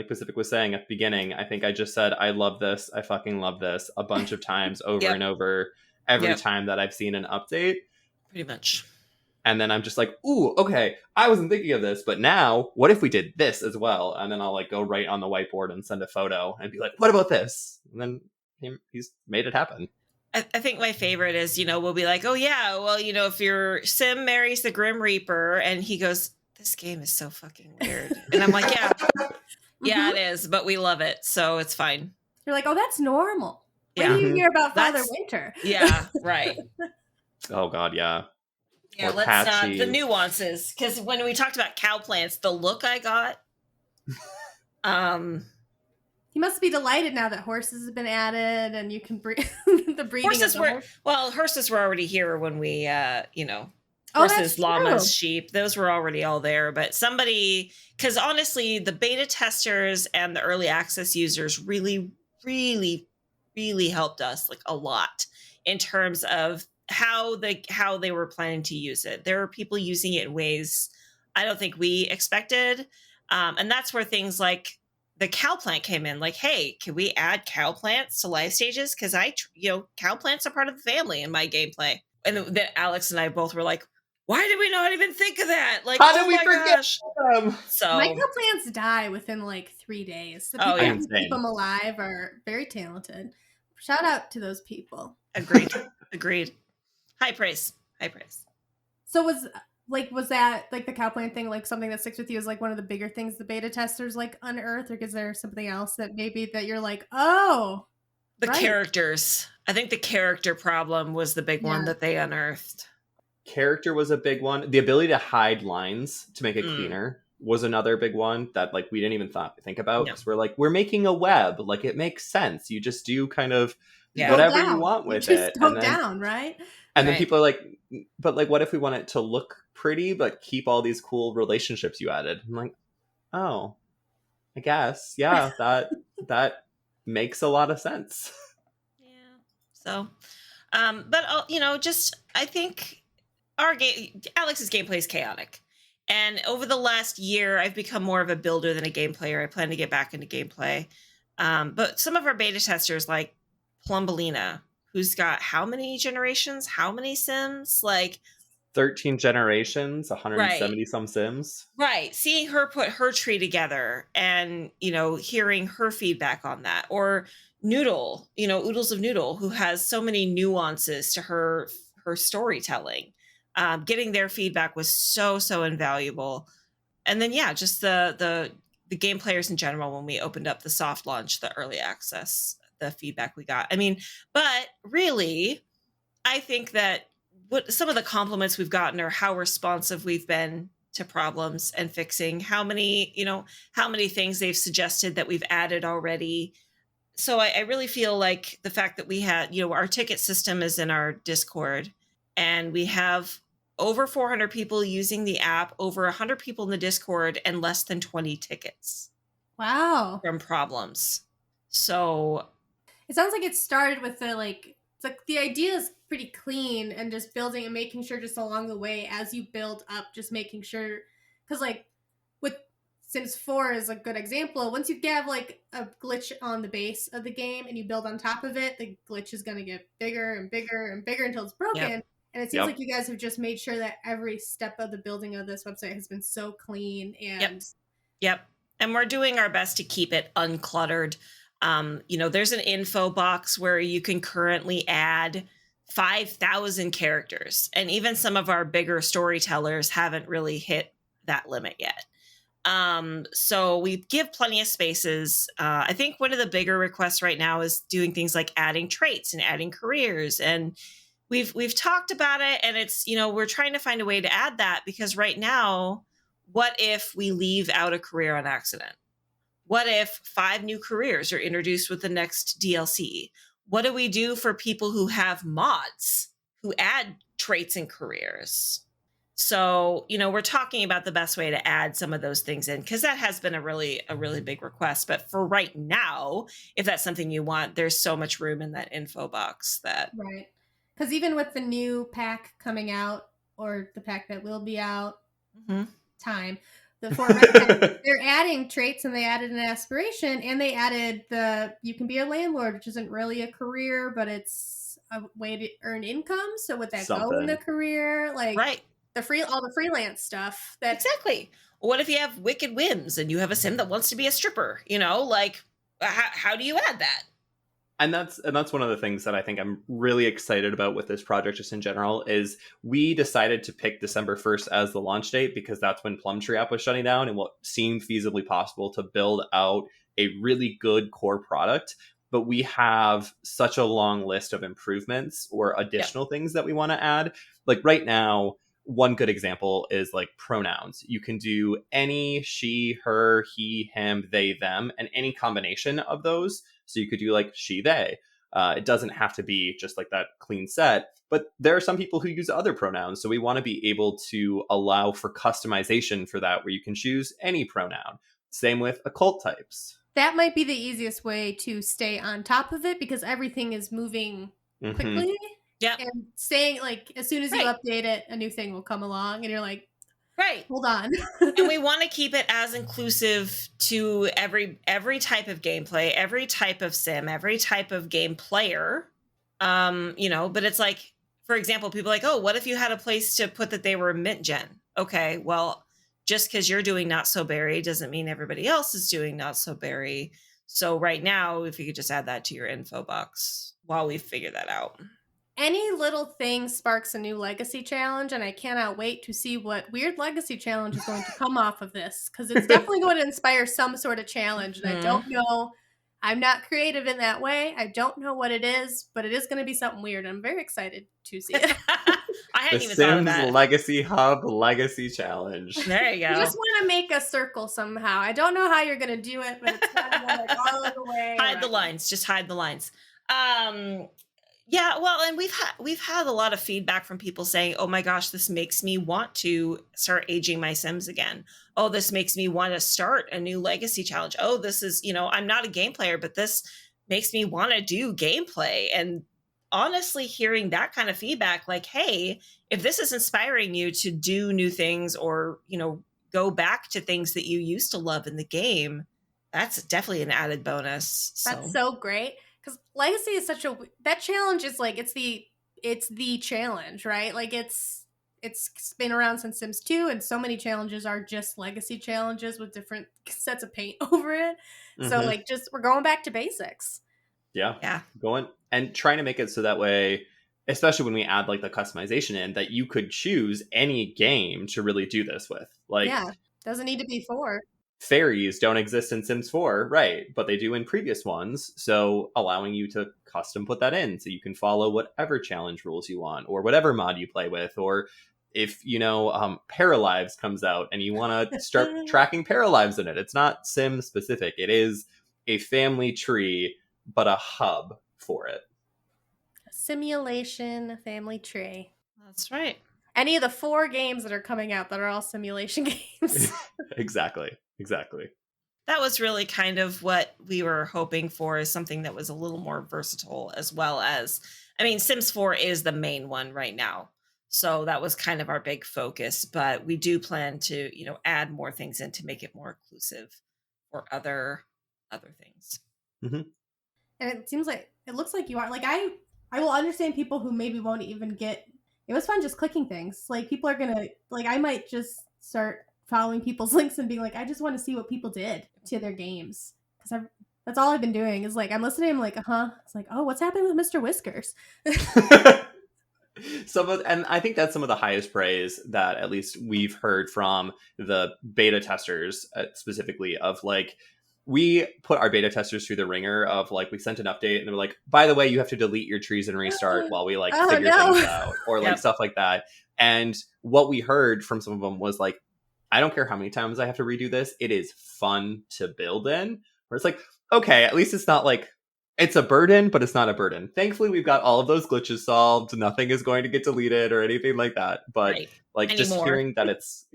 Pacific was saying at the beginning, I think I just said, I love this. I fucking love this a bunch of times over and over every time that I've seen an update. Pretty much. And then I'm just like, ooh, okay, I wasn't thinking of this, but now what if we did this as well? And then I'll like go right on the whiteboard and send a photo and be like, what about this? And then he's made it happen. I think my favorite is, we'll be like, oh yeah, well, if your sim marries the Grim Reaper, and he goes, this game is so fucking weird. And I'm like, yeah, it is, but we love it, so it's fine. You're like, oh, that's normal. When do you hear about Father Winter? Yeah, right. Oh God, yeah. Yeah, let's the nuances, because when we talked about cow plants, the look I got, he must be delighted now that horses have been added, and you can breed the breeding. Horses were already here when we, horses, llamas, sheep, those were already all there. But because honestly, the beta testers and the early access users really, really, really helped us like a lot in terms of how they were planning to use it. There are people using it in ways I don't think we expected. And that's where things like the cow plant came in. Like, hey, can we add cow plants to live stages? Because cow plants are part of the family in my gameplay. And then Alex and I both were like, why did we not even think of that? Like, how did we forget them? So my cow plants die within like 3 days. The people who keep them alive are very talented. Shout out to those people. Agreed. High praise. So was that like the cow plant thing, like something that sticks with you as like one of the bigger things the beta testers like unearthed, or is there something else that maybe that you're like, oh, the characters? I think the character problem was the big one that they unearthed. Character was a big one. The ability to hide lines to make it cleaner was another big one that like we didn't even think about, because we're making a web, like it makes sense. You just do kind of whatever you want with it. Just go down, right? And then people are like, but like, what if we want it to look pretty, but keep all these cool relationships you added? I'm like, oh, I guess. Yeah, that makes a lot of sense. Yeah. So, but, I think Alex's gameplay is chaotic. And over the last year, I've become more of a builder than a game player. I plan to get back into gameplay. But some of our beta testers, like Plumbolina, who's got how many generations, how many sims? Like 13 generations, 170 some sims. Right. Seeing her put her tree together and, hearing her feedback on that. Or Noodle, Oodles of Noodle, who has so many nuances to her storytelling. Getting their feedback was so invaluable. And then, just the game players in general, when we opened up the soft launch, the early access, the feedback we got. I mean, but really, I think that what some of the compliments we've gotten are how responsive we've been to problems and fixing, how many things they've suggested that we've added already. So I really feel like the fact that we had, our ticket system is in our Discord, and we have over 400 people using the app, over 100 people in the Discord, and less than 20 tickets. Wow. From problems. So it sounds like it started with the idea is pretty clean, and just building and making sure just along the way as you build up, just making sure, because like with Sims 4 is a good example. Once you have like a glitch on the base of the game and you build on top of it, the glitch is going to get bigger and bigger and bigger until it's broken. Yep. And it seems like you guys have just made sure that every step of the building of this website has been so clean. And Yep. And we're doing our best to keep it uncluttered. There's an info box where you can currently add 5,000 characters. And even some of our bigger storytellers haven't really hit that limit yet. So we give plenty of spaces. I think one of the bigger requests right now is doing things like adding traits and adding careers. And we've talked about it, and it's, we're trying to find a way to add that, because right now, what if we leave out a career on accident? What if 5 new careers are introduced with the next DLC? What do we do for people who have mods who add traits and careers? So, we're talking about the best way to add some of those things in, because that has been a really big request. But for right now, if that's something you want, there's so much room in that info box that. Right. Because even with the new pack coming out, or the pack that will be out, time. The 4 retcon, they're adding traits, and they added an aspiration, and they added you can be a landlord, which isn't really a career, but it's a way to earn income. So would that go in the career? Like, right. all the freelance stuff. Exactly. What if you have wicked whims and you have a sim that wants to be a stripper? Like, how do you add that? And that's one of the things that I think I'm really excited about with this project just in general is we decided to pick December 1st as the launch date because that's when Plumtree app was shutting down and what seemed feasibly possible to build out a really good core product. But we have such a long list of improvements or additional things that we want to add. Like right now, one good example is like pronouns. You can do any she, her, he, him, they, them, and any combination of those. So you could do like she, they. It doesn't have to be just like that clean set, but there are some people who use other pronouns. So we want to be able to allow for customization for that, where you can choose any pronoun. Same with occult types. That might be the easiest way to stay on top of it because everything is moving quickly. Yeah. And saying like, as soon as you update it, a new thing will come along and you're like, right, hold on. And we want to keep it as inclusive to every type of gameplay, every type of sim, every type of game player. But it's like, for example, people are like, oh, what if you had a place to put that they were mint gen? Okay, well, just because you're doing Not So Berry doesn't mean everybody else is doing Not So Berry. So right now, if you could just add that to your info box while we figure that out. Any little thing sparks a new legacy challenge, and I cannot wait to see what weird legacy challenge is going to come off of this, because it's definitely going to inspire some sort of challenge, and I don't know. I'm not creative in that way. I don't know what it is, but it is going to be something weird. I'm very excited to see it. I hadn't even thought of that. that. Sims Legacy Hub Legacy Challenge. There you go. You just want to make a circle somehow. I don't know how you're going to do it, but it's got to go like all the way. Hide the lines. Just hide the lines. Yeah, well, and we've had a lot of feedback from people saying, "Oh my gosh, this makes me want to start aging my Sims again. Oh, this makes me want to start a new legacy challenge. Oh, this is, I'm not a game player, but this makes me want to do gameplay." And honestly, hearing that kind of feedback, like, hey, if this is inspiring you to do new things or, go back to things that you used to love in the game, that's definitely an added bonus. That's so great. Because legacy is that challenge is like, it's the challenge, right? Like it's been around since Sims 2, and so many challenges are just legacy challenges with different sets of paint over it. So like, we're going back to basics. Yeah. Going and trying to make it so that way, especially when we add like the customization in, that you could choose any game to really do this with. Like, doesn't need to be 4. Fairies don't exist in Sims 4, right? But they do in previous ones. So allowing you to custom put that in so you can follow whatever challenge rules you want or whatever mod you play with. Or if, Paralives comes out and you want to start tracking Paralives in it. It's not Sim specific. It is a family tree, but a hub for it. A simulation family tree. That's right. Any of the 4 games that are coming out that are all simulation games. Exactly. That was really kind of what we were hoping for, is something that was a little more versatile, as well as, Sims 4 is the main one right now. So that was kind of our big focus, but we do plan to, add more things in to make it more inclusive for other things. And it looks like you are, like, I will understand people who maybe won't even get, it was fun just clicking things. Like, people are going to, like, I might just start following people's links and being like, I just want to see what people did to their games, because that's all I've been doing is like, I'm listening, I'm like, it's like, oh, what's happening with Mr. Whiskers? And I think that's some of the highest praise that at least we've heard from the beta testers specifically, of like, we put our beta testers through the ringer of like, we sent an update and they were like, by the way, you have to delete your trees and restart while we like figure things out, or like stuff like that. And what we heard from some of them was like, I don't care how many times I have to redo this. It is fun to build in. Where it's like, okay, at least it's not like, it's a burden, but it's not a burden. Thankfully, we've got all of those glitches solved. Nothing is going to get deleted or anything like that. But like, just hearing that it's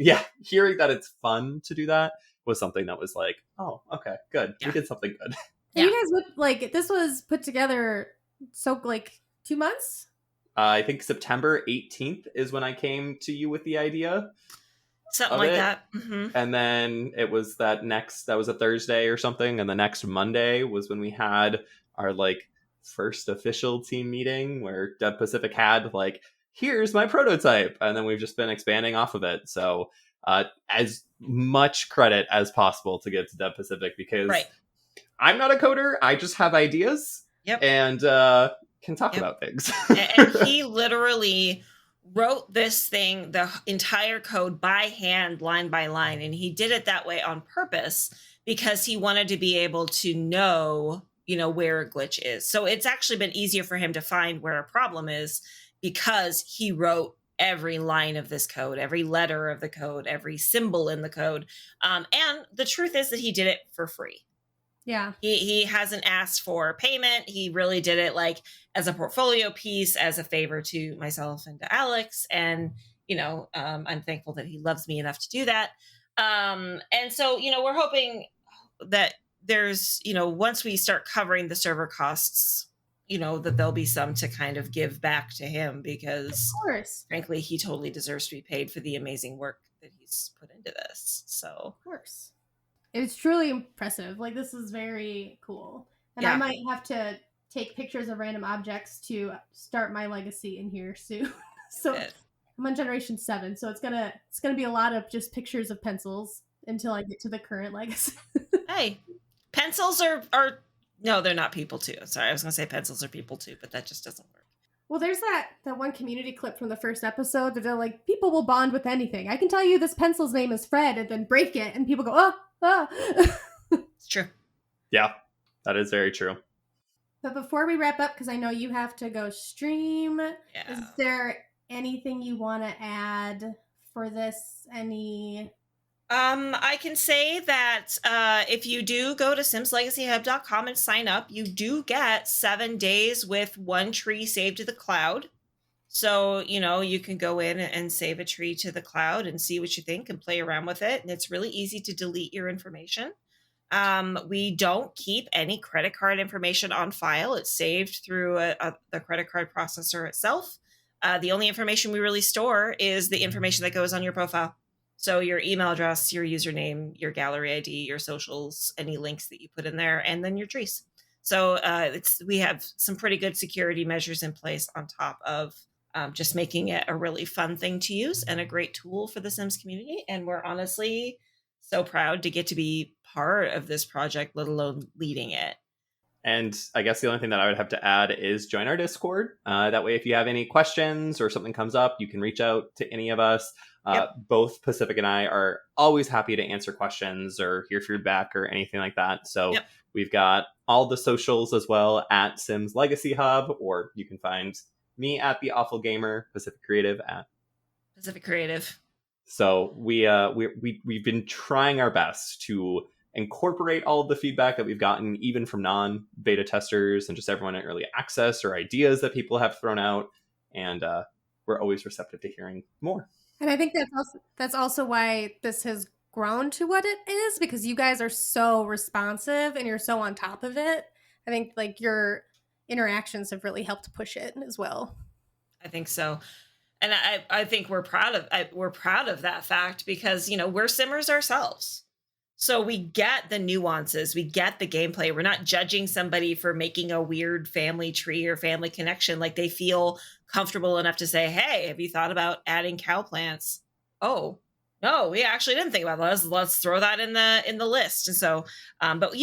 fun to do that was something that was like, oh, okay, good. Yeah. We did something good. You guys would this was put together so like 2 months? I think September 18th is when I came to you with the idea. Something of like it. that. Mm-hmm. And then it was that was a Thursday or something. And the next Monday was when we had our like first official team meeting where Dev Pacific had like, here's my prototype. And then we've just been expanding off of it. So as much credit as possible to give to Dev Pacific, because Right. I'm not a coder. I just have ideas and can talk about things. And he literally wrote this thing, the entire code by hand, line by line. And he did it that way on purpose because he wanted to be able to know, where a glitch is. So it's actually been easier for him to find where a problem is because he wrote every line of this code, every letter of the code, every symbol in the code. And the truth is that he did it for free. Yeah. He hasn't asked for payment. He really did it like as a portfolio piece, as a favor to myself and to Alex. And, I'm thankful that he loves me enough to do that. And so, we're hoping that there's, once we start covering the server costs, that there'll be some to kind of give back to him because, of course, frankly, he totally deserves to be paid for the amazing work that he's put into this. So, of course. It's truly impressive. Like, this is very cool. And I might have to take pictures of random objects to start my legacy in here soon. So I'm on generation 7, so it's gonna be a lot of just pictures of pencils until I get to the current legacy. Hey, pencils are no, they're not people too. Sorry, I was gonna say pencils are people too, but that just doesn't work. Well, there's that one community clip from the first episode that they're like, people will bond with anything. I can tell you this pencil's name is Fred, and then break it, and people go, oh. It's true. Yeah, that is very true. But before we wrap up, because I know you have to go stream, is there anything you want to add for this? I can say that if you do go to simslegacyhub.com and sign up, you do get 7 days with one tree saved to the cloud. So, you can go in and save a tree to the cloud and see what you think and play around with it. And it's really easy to delete your information. We don't keep any credit card information on file. It's saved through the credit card processor itself. The only information we really store is the information that goes on your profile. So your email address, your username, your gallery ID, your socials, any links that you put in there, and then your trees. So we have some pretty good security measures in place on top of just making it a really fun thing to use and a great tool for the Sims community. And we're honestly so proud to get to be part of this project, let alone leading it. And I guess the only thing that I would have to add is join our Discord. That way, if you have any questions or something comes up, you can reach out to any of us. Both Pacific and I are always happy to answer questions or hear feedback or anything like that. So we've got all the socials as well at Sims Legacy Hub, or you can find me at TheAwfulGaymer, Pacific Creative at Pacific Creative. So we've been trying our best to incorporate all of the feedback that we've gotten, even from non-beta testers and just everyone in early access, or ideas that people have thrown out. And we're always receptive to hearing more. And I think that's also why this has grown to what it is, because you guys are so responsive and you're so on top of it. I think like your interactions have really helped push it as well. I think so. And I think we're proud of that fact because, we're simmers ourselves. So we get the nuances, we get the gameplay. We're not judging somebody for making a weird family tree or family connection. Like they feel comfortable enough to say, hey, have you thought about adding cow plants? Oh, no, we actually didn't think about that. Let's throw that in the list. And so, but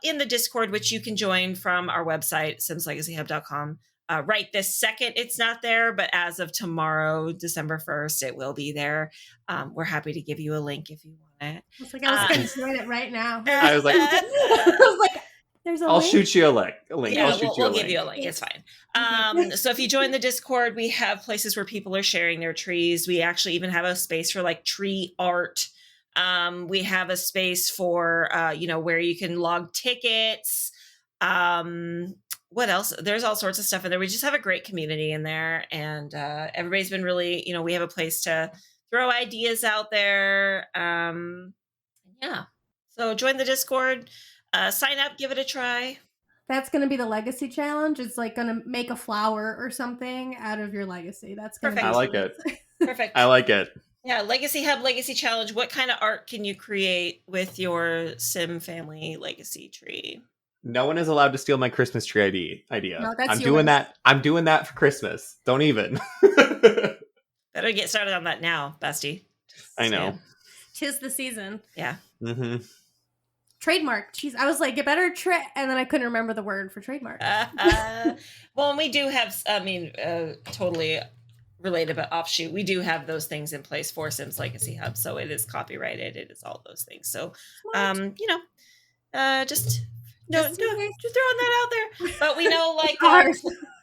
in the Discord, which you can join from our website, simslegacyhub.com, right this second, it's not there, but as of tomorrow, December 1st, it will be there. We're happy to give you a link if you want it. It's like I was going to join it right now. I was like, there's a I'll link? shoot you a link. Yeah, we'll give you a link. It's fine. So if you join the Discord, we have places where people are sharing their trees. We actually even have a space for like tree art. We have a space for, where you can log tickets. What else? There's all sorts of stuff in there. We just have a great community in there. And everybody's been really, we have a place to throw ideas out there. So join the Discord. Sign up, give it a try. That's going to be the legacy challenge. It's like going to make a flower or something out of your legacy. That's going to be I like it. Perfect. I like it. Yeah, Legacy Hub, Legacy Challenge. What kind of art can you create with your Sim family legacy tree? No one is allowed to steal my Christmas tree idea. No, that's I'm yours. doing that. I'm doing that for Christmas. Don't even. Better get started on that now, bestie. I know. Tis the season. Yeah. Mm-hmm. Trademark. Jeez, I was like, it better and then I couldn't remember the word for trademark. Well, and we do have, totally related but offshoot. We do have those things in place for Sims Legacy Hub, so it is copyrighted. It is all those things. So, just throwing that out there. But we know, like,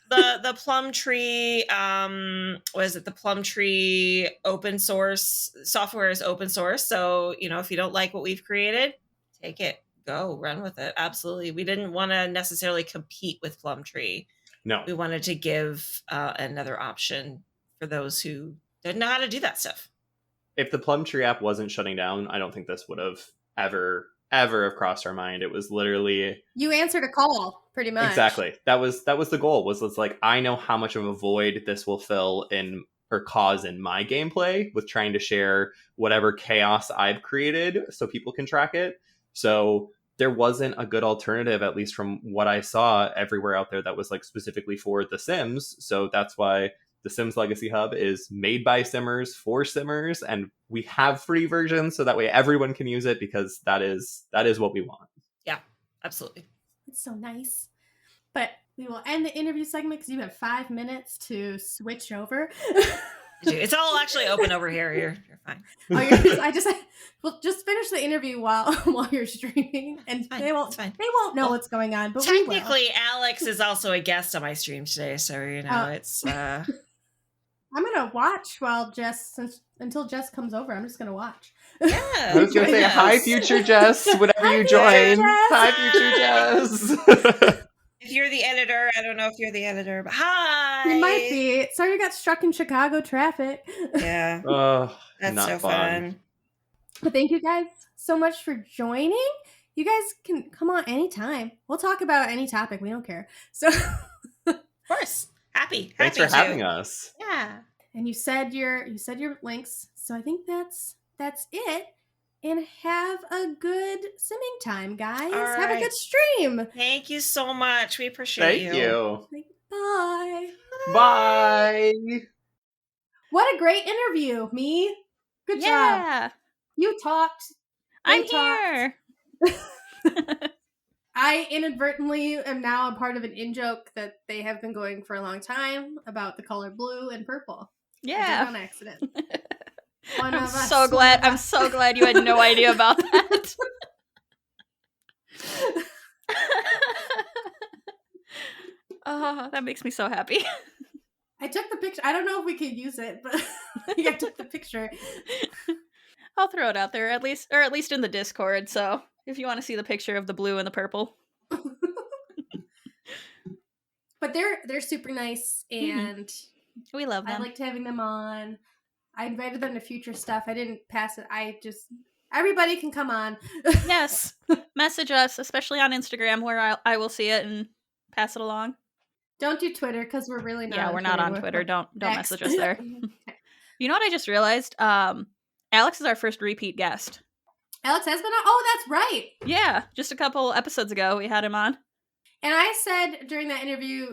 the Plum Tree, the Plum Tree open source software is open source. So, if you don't like what we've created, take it, go, run with it. Absolutely. We didn't want to necessarily compete with Plum Tree. No. We wanted to give another option for those who didn't know how to do that stuff. If the Plum Tree app wasn't shutting down, I don't think this would have ever have crossed our mind. It was literally, you answered a call, pretty much. Exactly. That was the goal. Was like, I know how much of a void this will fill in or cause in my gameplay with trying to share whatever chaos I've created so people can track it. So there wasn't a good alternative, at least from what I saw everywhere out there, that was like specifically for The Sims. So that's why the Sims Legacy Hub is made by Simmers for Simmers, and we have free versions so that way everyone can use it, because that is what we want. Yeah, absolutely. It's so nice. But we will end the interview segment because you have 5 minutes to switch over. It's all actually open over here. You're fine. We'll just finish the interview while you're streaming, and they won't know what's going on. But technically, Alex is also a guest on my stream today, so it's. I'm gonna watch until Jess comes over. I'm just gonna watch. Yeah, I was gonna say hi, future Jess. Whenever you join, hi, future Jess. If you're the editor, I don't know if you're the editor, but hi. You might be. Sorry, you got stuck in Chicago traffic. Yeah. That's so fun. But thank you guys so much for joining. You guys can come on anytime. We'll talk about any topic. We don't care. So, of course, happy. Thanks for having us. Yeah. And you said your links. So I think that's it. And have a good simming time, guys. Right. Have a good stream. Thank you so much. We appreciate you. Thank you. Bye. Bye. What a great interview, me. Good job. You talked. I'm here. I inadvertently am now a part of an in-joke that they have been going for a long time about the color blue and purple. Yeah. I did on accident. I'm so glad you had no idea about that. Oh, that makes me so happy. I took the picture. I don't know if we can use it, but I took the picture. I'll throw it out there, at least in the Discord. So if you want to see the picture of the blue and the purple. But they're super nice, and we love them. I liked having them on. I invited them to future stuff. I didn't pass it. Everybody can come on. Yes. Message us, especially on Instagram, where I will see it and pass it along. Don't do Twitter, because we're really not. Yeah, we're not on Twitter. Don't message us there. Okay. You know what I just realized? Alex is our first repeat guest. Alex has been on? Oh, that's right. Yeah, just a couple episodes ago we had him on. And I said during that interview,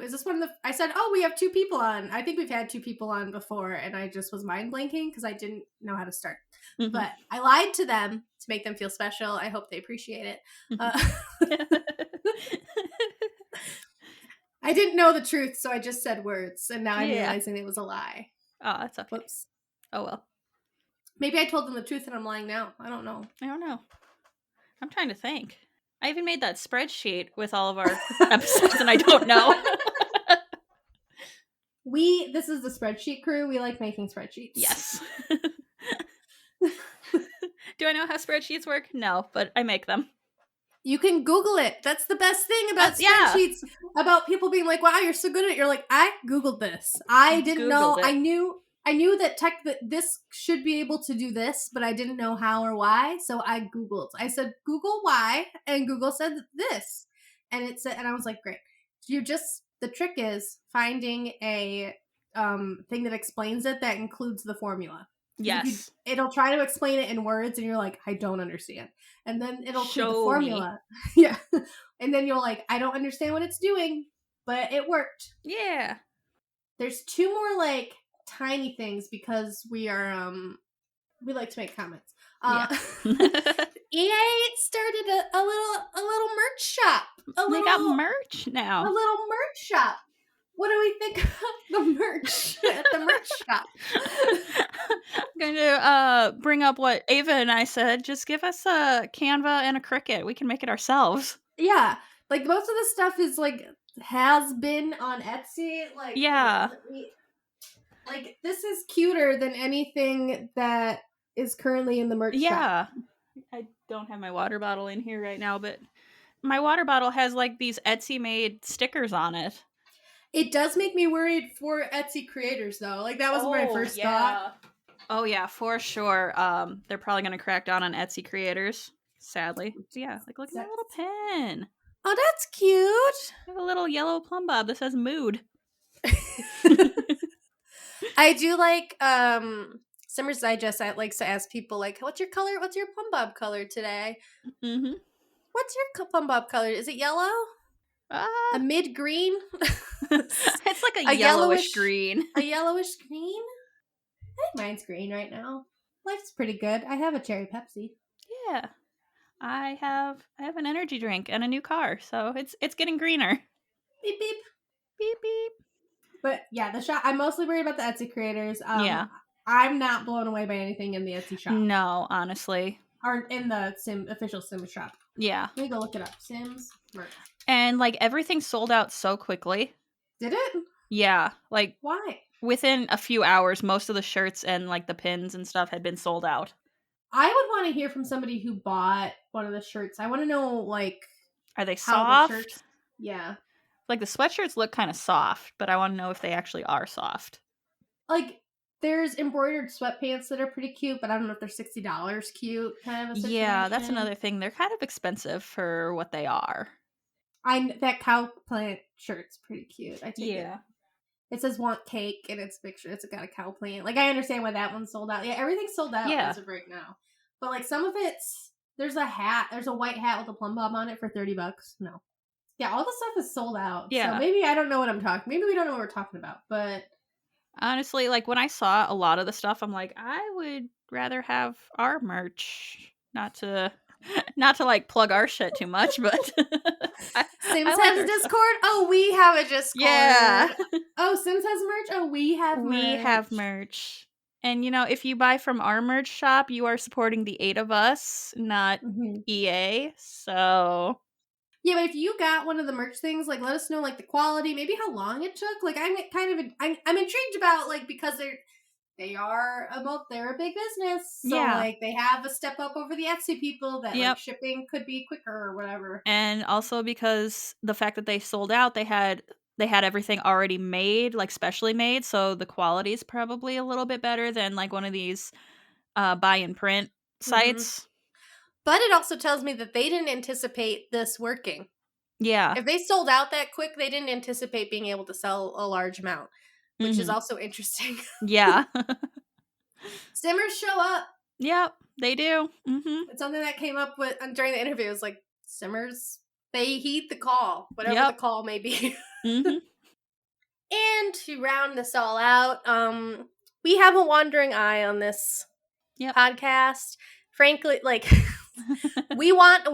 I said, oh, we have 2 people on. I think we've had 2 people on before, and I just was mind blanking because I didn't know how to start. Mm-hmm. But I lied to them to make them feel special. I hope they appreciate it. I didn't know the truth, so I just said words, and now I'm realizing it was a lie. Oh, that's okay. Whoops. Oh, well. Maybe I told them the truth and I'm lying now. I don't know. I'm trying to think. I even made that spreadsheet with all of our episodes, and I don't know. This is the spreadsheet crew. We like making spreadsheets. Yes. Do I know how spreadsheets work? No, but I make them. You can Google it. That's the best thing about spreadsheets. Yeah. About people being like, wow, you're so good at it. You're like, I Googled this. I didn't know. I knew that this should be able to do this, but I didn't know how or why. So I Googled. I said, Google why, and Google said this. And it said, and I was like, great. The trick is finding a thing that explains it that includes the formula. Yes. It'll try to explain it in words, and you're like, I don't understand. And then it'll show the Show formula. Yeah. And then you're like, I don't understand what it's doing, but it worked. Yeah. There's 2 more, like, tiny things because we are, we like to make comments. EA started a little merch shop. They got merch now. A little merch shop. What do we think of the merch at the merch shop? I'm going to bring up what Ava and I said. Just give us a Canva and a Cricut. We can make it ourselves. Yeah. Like, most of the stuff is, like, has been on Etsy. Like, yeah. Like, this is cuter than anything that is currently in the merch shop. Yeah. I don't have my water bottle in here right now, but my water bottle has, like, these Etsy-made stickers on it. It does make me worried for Etsy creators, though. Like, that was my first thought. Oh, yeah, for sure. They're probably going to crack down on Etsy creators, sadly. But yeah, like, look at my little pen. Oh, that's cute. I have a little yellow Plumbob that says mood. I do like, Summer's Digest likes to ask people, like, what's your Plumbob color today? Mm-hmm. What's your Plumbob color? Is it yellow? A mid-green? It's like a yellowish green. A yellowish green? I think mine's green right now. Life's pretty good. I have a cherry Pepsi. Yeah. I have an energy drink and a new car, so it's getting greener. Beep beep. Beep beep. But yeah, the shop, I'm mostly worried about the Etsy creators. Yeah. I'm not blown away by anything in the Etsy shop. No, honestly. Or in the official Sims shop. Yeah. Let me go look it up. Sims merch. And, like, everything sold out so quickly. Did it? Yeah. Like, why? Within a few hours, most of the shirts and, like, the pins and stuff had been sold out. I would want to hear from somebody who bought one of the shirts. I want to know, like, are they soft? The shirts, yeah. Like, the sweatshirts look kind of soft, but I want to know if they actually are soft. Like, there's embroidered sweatpants that are pretty cute, but I don't know if they're $60 cute kind of a situation. Yeah, that's another thing. They're kind of expensive for what they are. That cow plant shirt's pretty cute. I take it. It says want cake, and it's a picture. It's got a cow plant. Like, I understand why that one's sold out. Yeah, everything's sold out as of right now. But, like, some of it's... There's a hat. There's a white hat with a Plumbob on it for $30. No. Yeah, all the stuff is sold out. Yeah. So maybe I don't know what I'm talking... Maybe we don't know what we're talking about, but... Honestly, like, when I saw a lot of the stuff, I'm like, I would rather have our merch. Not to like plug our shit too much, but Sims has a Discord. Oh, we have a Discord. Yeah. Oh, Sims has merch. Oh, we have merch. We have merch. And, you know, if you buy from our merch shop, you are supporting the 8 of us, not EA. So yeah, but if you got one of the merch things, like, let us know, like, the quality, maybe how long it took. Like, I'm intrigued about, like, because they're a big business. So, like, they have a step up over the Etsy people that, like, shipping could be quicker or whatever. And also because the fact that they sold out, they had everything already made, like, specially made, so the quality is probably a little bit better than, like, one of these buy and print sites. But it also tells me that they didn't anticipate this working. Yeah. If they sold out that quick, they didn't anticipate being able to sell a large amount, which is also interesting. Yeah. Simmers show up. Yep, they do. It's something that came up with during the interview. It was like, Simmers, they heed the call, whatever the call may be. And to round this all out, we have a wandering eye on this podcast. Frankly, like, we want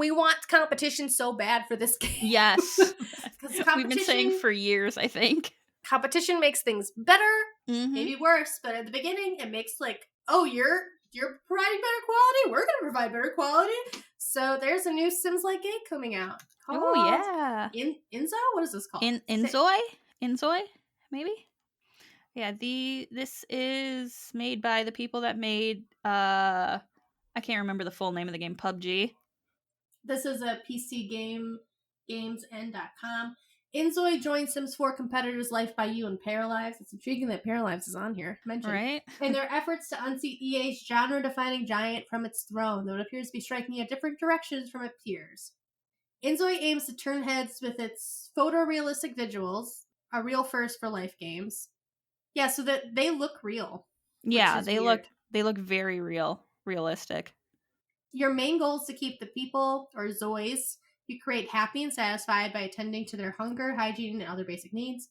competition so bad for this game. Yes. We've been saying for years, I think. Competition makes things better, maybe worse, but at the beginning, it makes, like, oh, you're providing better quality, we're going to provide better quality. So there's a new Sims Like Gay coming out. Oh, yeah. Inzo? What is this called? Inzoi? Maybe? Yeah, this is made by the people that made, I can't remember the full name of the game, PUBG. This is a PC game, gamesn.com. Inzoi joins Sims 4 competitors Life by You and Paralives. It's intriguing that Paralives is on here. Mentioned. Right. In their efforts to unseat EA's genre-defining giant from its throne, though it appears to be striking in different directions from its peers. Inzoi aims to turn heads with its photorealistic visuals, a real first for Life games. Yeah, so that they look real. Yeah, they look They look very realistic. Your main goal is to keep the people, or Zoys, you create happy and satisfied by attending to their hunger, hygiene, and other basic needs.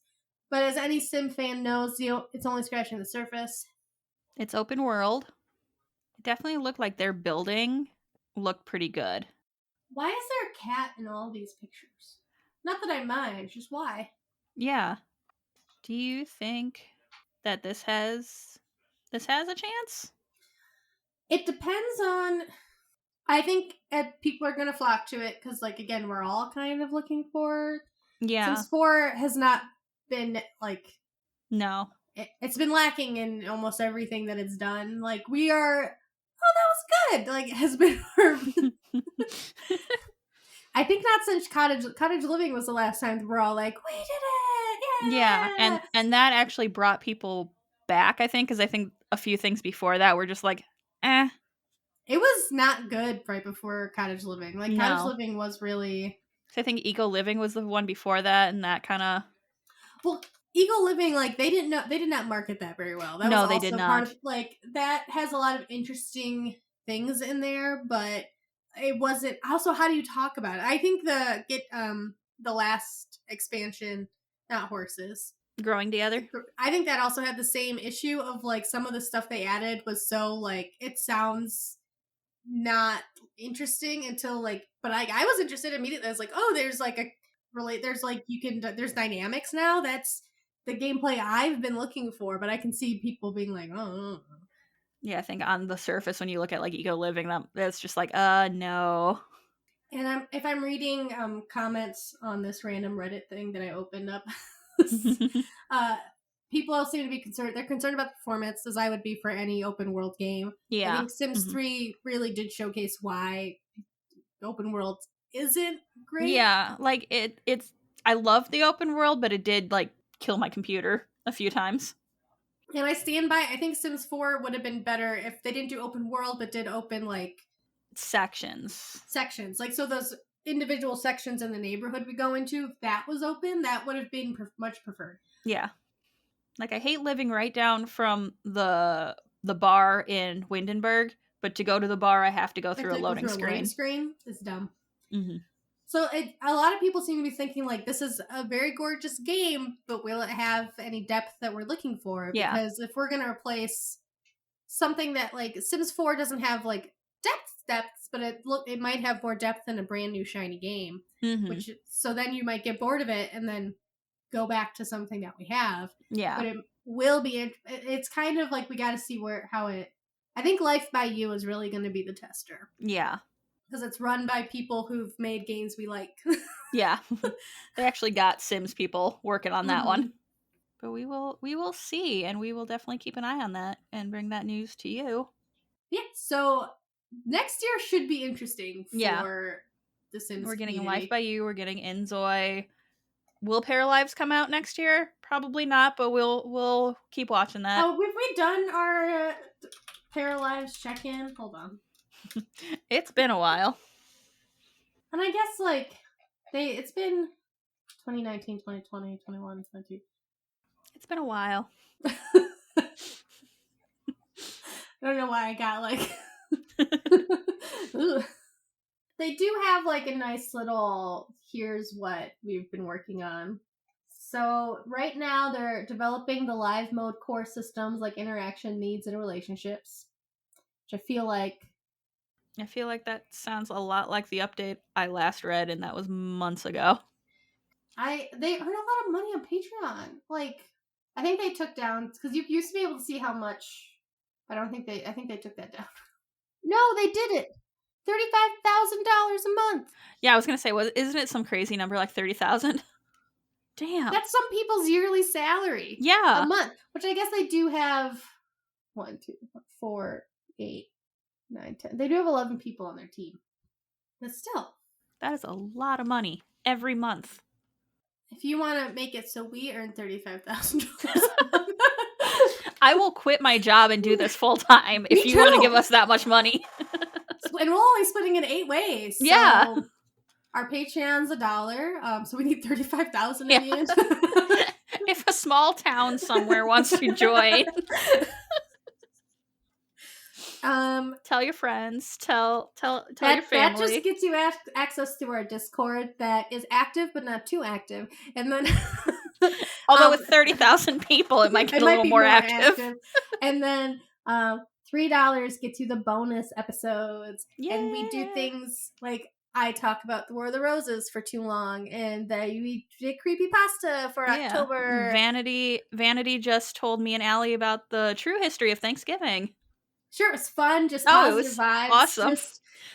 But as any Sim fan knows, it's only scratching the surface. It's open world. It definitely looked like their building looked pretty good. Why is there a cat in all these pictures? Not that I mind, just why? Yeah. Do you think that this has a chance? It depends on... I think people are going to flock to it because, like, again, we're all kind of looking for... Yeah. Sims 4 has not been, like... No. It's been lacking in almost everything that it's done. Like, we are... Oh, that was good! Like, it has been... I think not since Cottage Living was the last time we're all like, we did it! Yeah, and that actually brought people back, I think, because I think a few things before that were just like, eh. It was not good right before Cottage Living. Like, Cottage Living was really... I think Eco Living was the one before that, and that kind of... Well, Eco Living, like, they did not market that very well. That was also they did not. Part of, like, that has a lot of interesting things in there, but it wasn't... Also, how do you talk about it? I think the last expansion, not horses... Growing Together? I think that also had the same issue of, like, some of the stuff they added was so, like, it sounds... not interesting until like, but I was interested immediately. I was like, oh, there's like there's dynamics now. That's the gameplay I've been looking for, but I can see people being like, oh. Yeah, I think on the surface when you look at like Eco Living, that's just like, no. And if I'm reading comments on this random Reddit thing that I opened up, people all seem to be concerned. They're concerned about the performance, as I would be for any open world game. Yeah. I think Sims 3 really did showcase why open world isn't great. Yeah, like it's I love the open world, but it did like kill my computer a few times. And I stand by, I think Sims 4 would have been better if they didn't do open world, but did open like sections. Like, so those individual sections in the neighborhood we go into, if that was open, that would have been much preferred. Yeah. Like, I hate living right down from the bar in Windenburg, but to go to the bar, I have to go through a loading screen. A loading screen is dumb. Mm-hmm. So a lot of people seem to be thinking, like, this is a very gorgeous game, but will it have any depth that we're looking for? Yeah. Because if we're going to replace something that, like, Sims 4 doesn't have, like, depths, but it might have more depth than a brand new shiny game. Mm-hmm. So then you might get bored of it and then go back to something that we have. Yeah. But it will be... It's kind of like we got to see I think Life by You is really going to be the tester. Yeah. Because it's run by people who've made games we like. Yeah. They actually got Sims people working on that one. But we will see, and we will definitely keep an eye on that and bring that news to you. Yeah, so next year should be interesting for the Sims We're getting community. Life by You, we're getting Enzoy. Will Paralives come out next year? Probably not, but we'll keep watching that. Oh, have we done our Paralives check-in? Hold on. It's been a while. And I guess, like, it's been 2019, 2020, 21, 22. It's been a while. I don't know why I got, like... They do have, like, a nice little, here's what we've been working on. So, right now, they're developing the live mode core systems, like interaction, needs, and relationships. Which I feel like that sounds a lot like the update I last read, and that was months ago. They earn a lot of money on Patreon. Like, I think they took down, because you used to be able to see how much, I think they took that down. No, they did it! $35,000 a month! Yeah, I was gonna say, isn't it some crazy number like 30,000? Damn. That's some people's yearly salary. Yeah. A month. Which I guess they do have 1, 2, 4, 8, 9, 10. They do have 11 people on their team. But still. That is a lot of money every month. If you want to make it so we earn $35,000. I will quit my job and do this full time if you want to give us that much money. And we're only splitting it 8 ways. So yeah. Our Patreon's $1. So we need $35,000 in the end. If a small town somewhere wants to join. Tell your friends. Tell your That family. just gets you access to our Discord that is active but not too active. And then Although with 30,000 people, it might get a little be more active. And then $3 gets you the bonus episodes. Yeah. And we do things like I talk about the War of the Roses for too long, and we did creepypasta for October. Vanity just told me and Allie about the true history of Thanksgiving. Sure, it was fun. Just positive vibes. Awesome.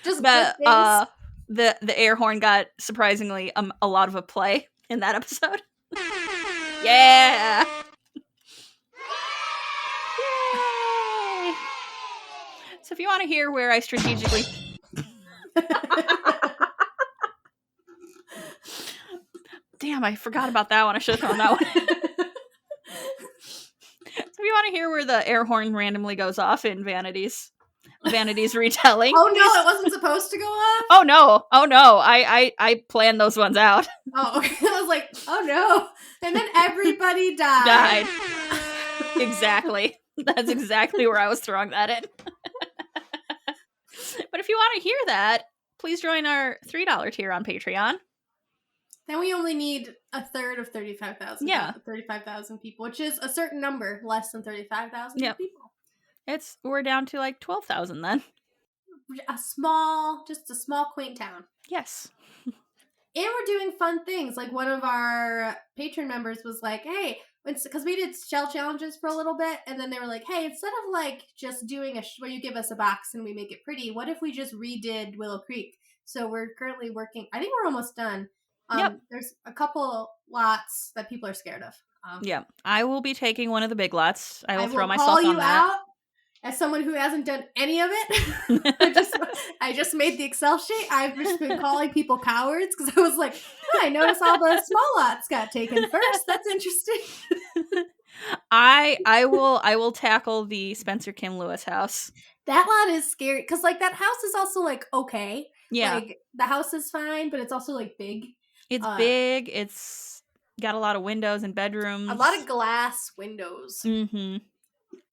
Just but good things. The air horn got surprisingly a lot of a play in that episode. Yeah. Yay. So if you want to hear where I strategically Damn, I forgot about that one. I should have thrown that one. So if you want to hear where the air horn randomly goes off in Vanity's retelling. Oh no, it wasn't supposed to go off? Oh no. I planned those ones out. Oh, okay. I was like, oh no. And then everybody died. Exactly. That's exactly where I was throwing that in. But if you want to hear that, please join our $3 tier on Patreon. Then we only need a third of 35,000. Yeah. 35,000 people, which is a certain number, less than 35,000 people. We're down to like 12,000 then. Just a small quaint town. Yes. And we're doing fun things. Like one of our patron members was like, hey, because we did shell challenges for a little bit, and then they were like, hey, instead of like just doing where you give us a box and we make it pretty, what if we just redid Willow Creek? So we're currently working, I think we're almost done. There's a couple lots that people are scared of. I will be taking one of the big lots. I will throw myself call on you that. Out as someone who hasn't done any of it. I just made the Excel sheet. I've just been calling people cowards because I was like, I noticed all the small lots got taken first. That's interesting. I will tackle the Spencer Kim Lewis house. That lot is scary because like that house is also like okay. Yeah, like the house is fine, but it's also like big. It's big. It's got a lot of windows and bedrooms. A lot of glass windows. Mm-hmm.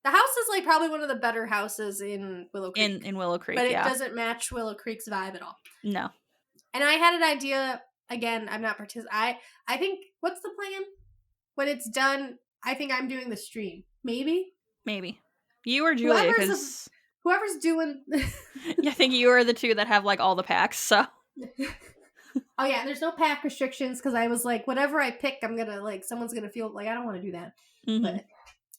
The house is like probably one of the better houses in Willow Creek. In Willow Creek, but it doesn't match Willow Creek's vibe at all. No. And I had an idea. Again, I'm not I think, what's the plan? When it's done, I think I'm doing the stream. Maybe. You or Julia, because whoever's doing. I think you are the two that have like all the packs. So. Oh yeah, there's no pack restrictions because I was like, whatever I pick, I'm gonna like someone's gonna feel like I don't want to do that. Mm-hmm. But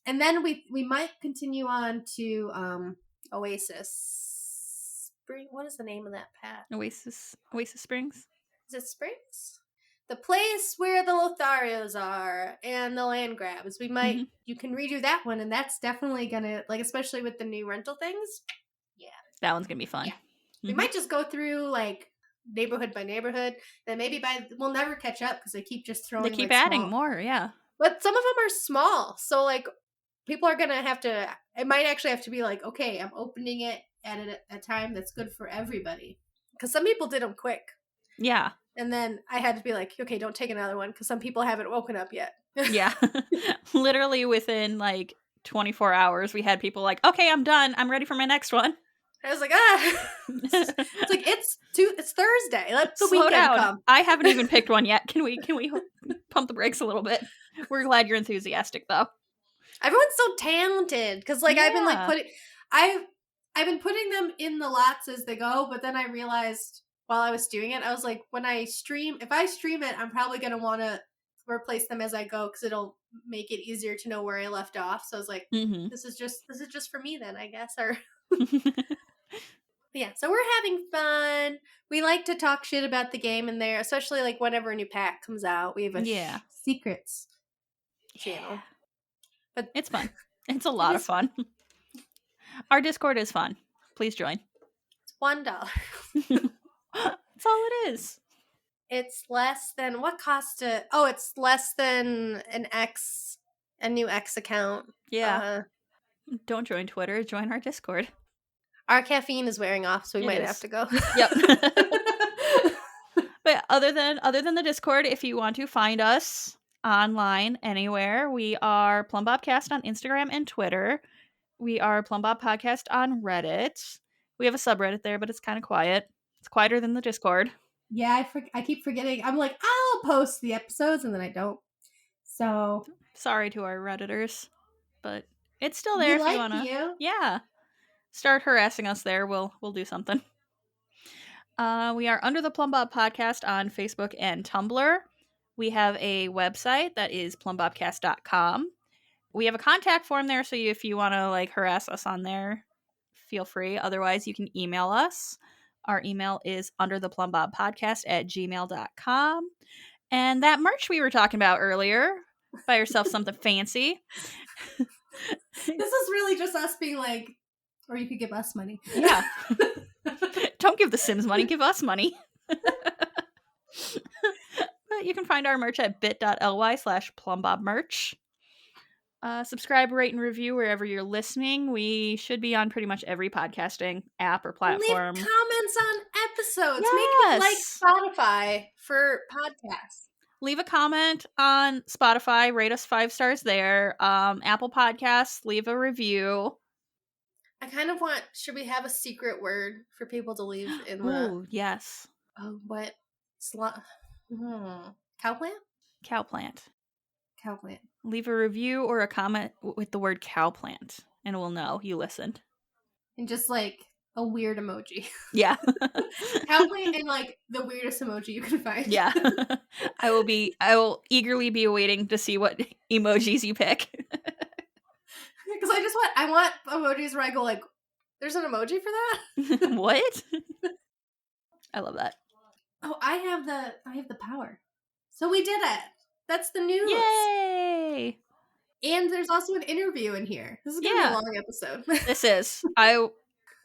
and then we might continue on to Oasis Spring. What is the name of that pack? Oasis Springs. Is it Springs? The place where the Lotharios are and the land grabs. We might you can redo that one, and that's definitely gonna like, especially with the new rental things. Yeah, that one's gonna be fun. Yeah. We might just go through like neighborhood by neighborhood. Then maybe we'll never catch up because they keep just throwing. They keep like, adding small. more, yeah. But some of them are small, so like people are gonna have to. It might actually have to be like, okay, I'm opening it at a time that's good for everybody. Because some people did them quick. Yeah. And then I had to be like, okay, don't take another one because some people haven't woken up yet. Yeah. Literally within like 24 hours, we had people like, okay, I'm done. I'm ready for my next one. I was like, it's like it's Thursday. Let the Slow weekend down. come. I haven't even picked one yet. Can we pump the brakes a little bit? We're glad you're enthusiastic though. Everyone's so talented because like I've been like I've been putting them in the lots as they go, but then I realized while I was doing it, I was like, if I stream it, I'm probably gonna want to replace them as I go because it'll make it easier to know where I left off. So I was like, this is just for me then, I guess. Or yeah, so we're having fun. We like to talk shit about the game in there, especially like whenever a new pack comes out. We have a secrets channel. But it's fun. It's a lot of fun. Our Discord is fun. Please join. It's $1. That's all it is. It's less than what cost to? Oh, it's less than a new X account. Yeah. Don't join Twitter. Join our Discord. Our caffeine is wearing off, so we might have to go. Yep. But other than the Discord, if you want to find us online anywhere, we are Plumbobcast on Instagram and Twitter. We are Plumbob Podcast on Reddit. We have a subreddit there, but it's kind of quiet. It's quieter than the Discord. Yeah, I keep forgetting. I'm like, I'll post the episodes, and then I don't. So sorry to our Redditors, but it's still there if you wanna. Yeah, start harassing us there. We'll do something. We are Under the Plumbob Podcast on Facebook and Tumblr. We have a website that is plumbobcast.com. We have a contact form there, so if you want to like harass us on there, feel free. Otherwise, you can email us. Our email is undertheplumbobpodcast@gmail.com. And that merch we were talking about earlier, buy yourself something fancy. This is really just us being like, or you could give us money. Yeah. Don't give the Sims money, give us money. But you can find our merch at bit.ly/plumbobmerch. Subscribe, rate, and review wherever you're listening. We should be on pretty much every podcasting app or platform. Leave comments on episodes. Yes. Make it like Spotify for podcasts. Leave a comment on Spotify. Rate us 5 stars there. Apple Podcasts, leave a review. I kind of want, should we have a secret word for people to leave in the... Ooh, yes. Oh, what? Cowplant? Cowplant. Cowplant. Leave a review or a comment with the word cowplant, and we'll know you listened. And just like a weird emoji. Yeah. Cowplant and like the weirdest emoji you can find. Yeah. I will eagerly be awaiting to see what emojis you pick. Because I want emojis where I go like, there's an emoji for that? What? I love that. Oh, I have the power. So we did it. That's the news. Yay! And there's also an interview in here. This is going to be a long episode. This is.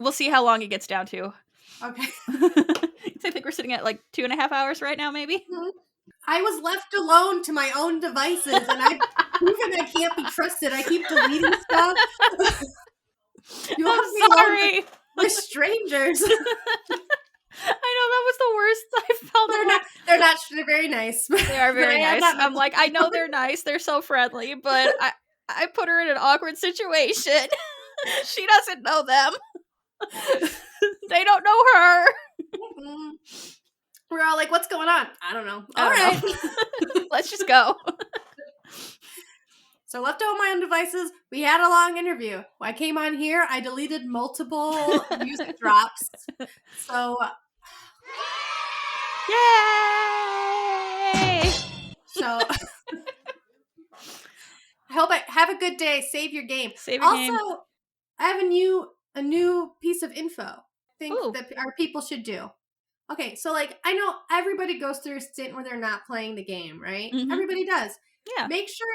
We'll see how long it gets down to. Okay. I think we're sitting at like 2.5 hours right now, maybe. Mm-hmm. I was left alone to my own devices, and I've proven I can't be trusted. I keep deleting stuff. I'm sorry. With strangers. I know, that was the worst. I felt They're very nice. They are very nice. I'm like, I know they're nice. They're so friendly, but I put her in an awkward situation. She doesn't know them. They don't know her. Mm-hmm. We're all like, what's going on? I don't know. All right. Let's just go. So left on my own devices, we had a long interview. When I came on here, I deleted multiple music drops. So... Yay! So... I hope I have a good day. Save your game. Also, I have a new piece of info I think that our people should do. Okay, so like I know everybody goes through a stint where they're not playing the game, right? Mm-hmm. Everybody does. Yeah. Make sure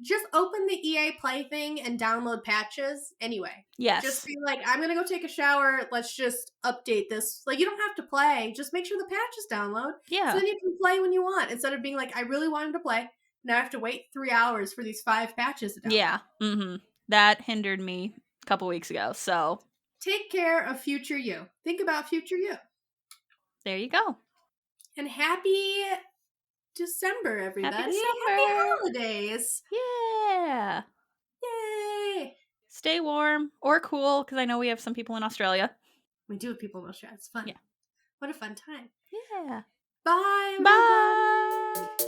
just open the EA Play thing and download patches anyway. Yes. Just be like, I'm gonna go take a shower. Let's just update this. Like you don't have to play. Just make sure the patches download. Yeah. So then you can play when you want instead of being like, I really wanted to play. Now I have to wait 3 hours for these 5 patches to download. Yeah. Mm-hmm. That hindered me a couple weeks ago. So take care of future you. Think about future you. There you go. And happy December, everybody. Happy December. Happy holidays. Yeah. Yay. Stay warm or cool, because I know we have some people in Australia. We do have people in Australia. It's fun. Yeah. What a fun time. Yeah. Bye. Bye. Everybody.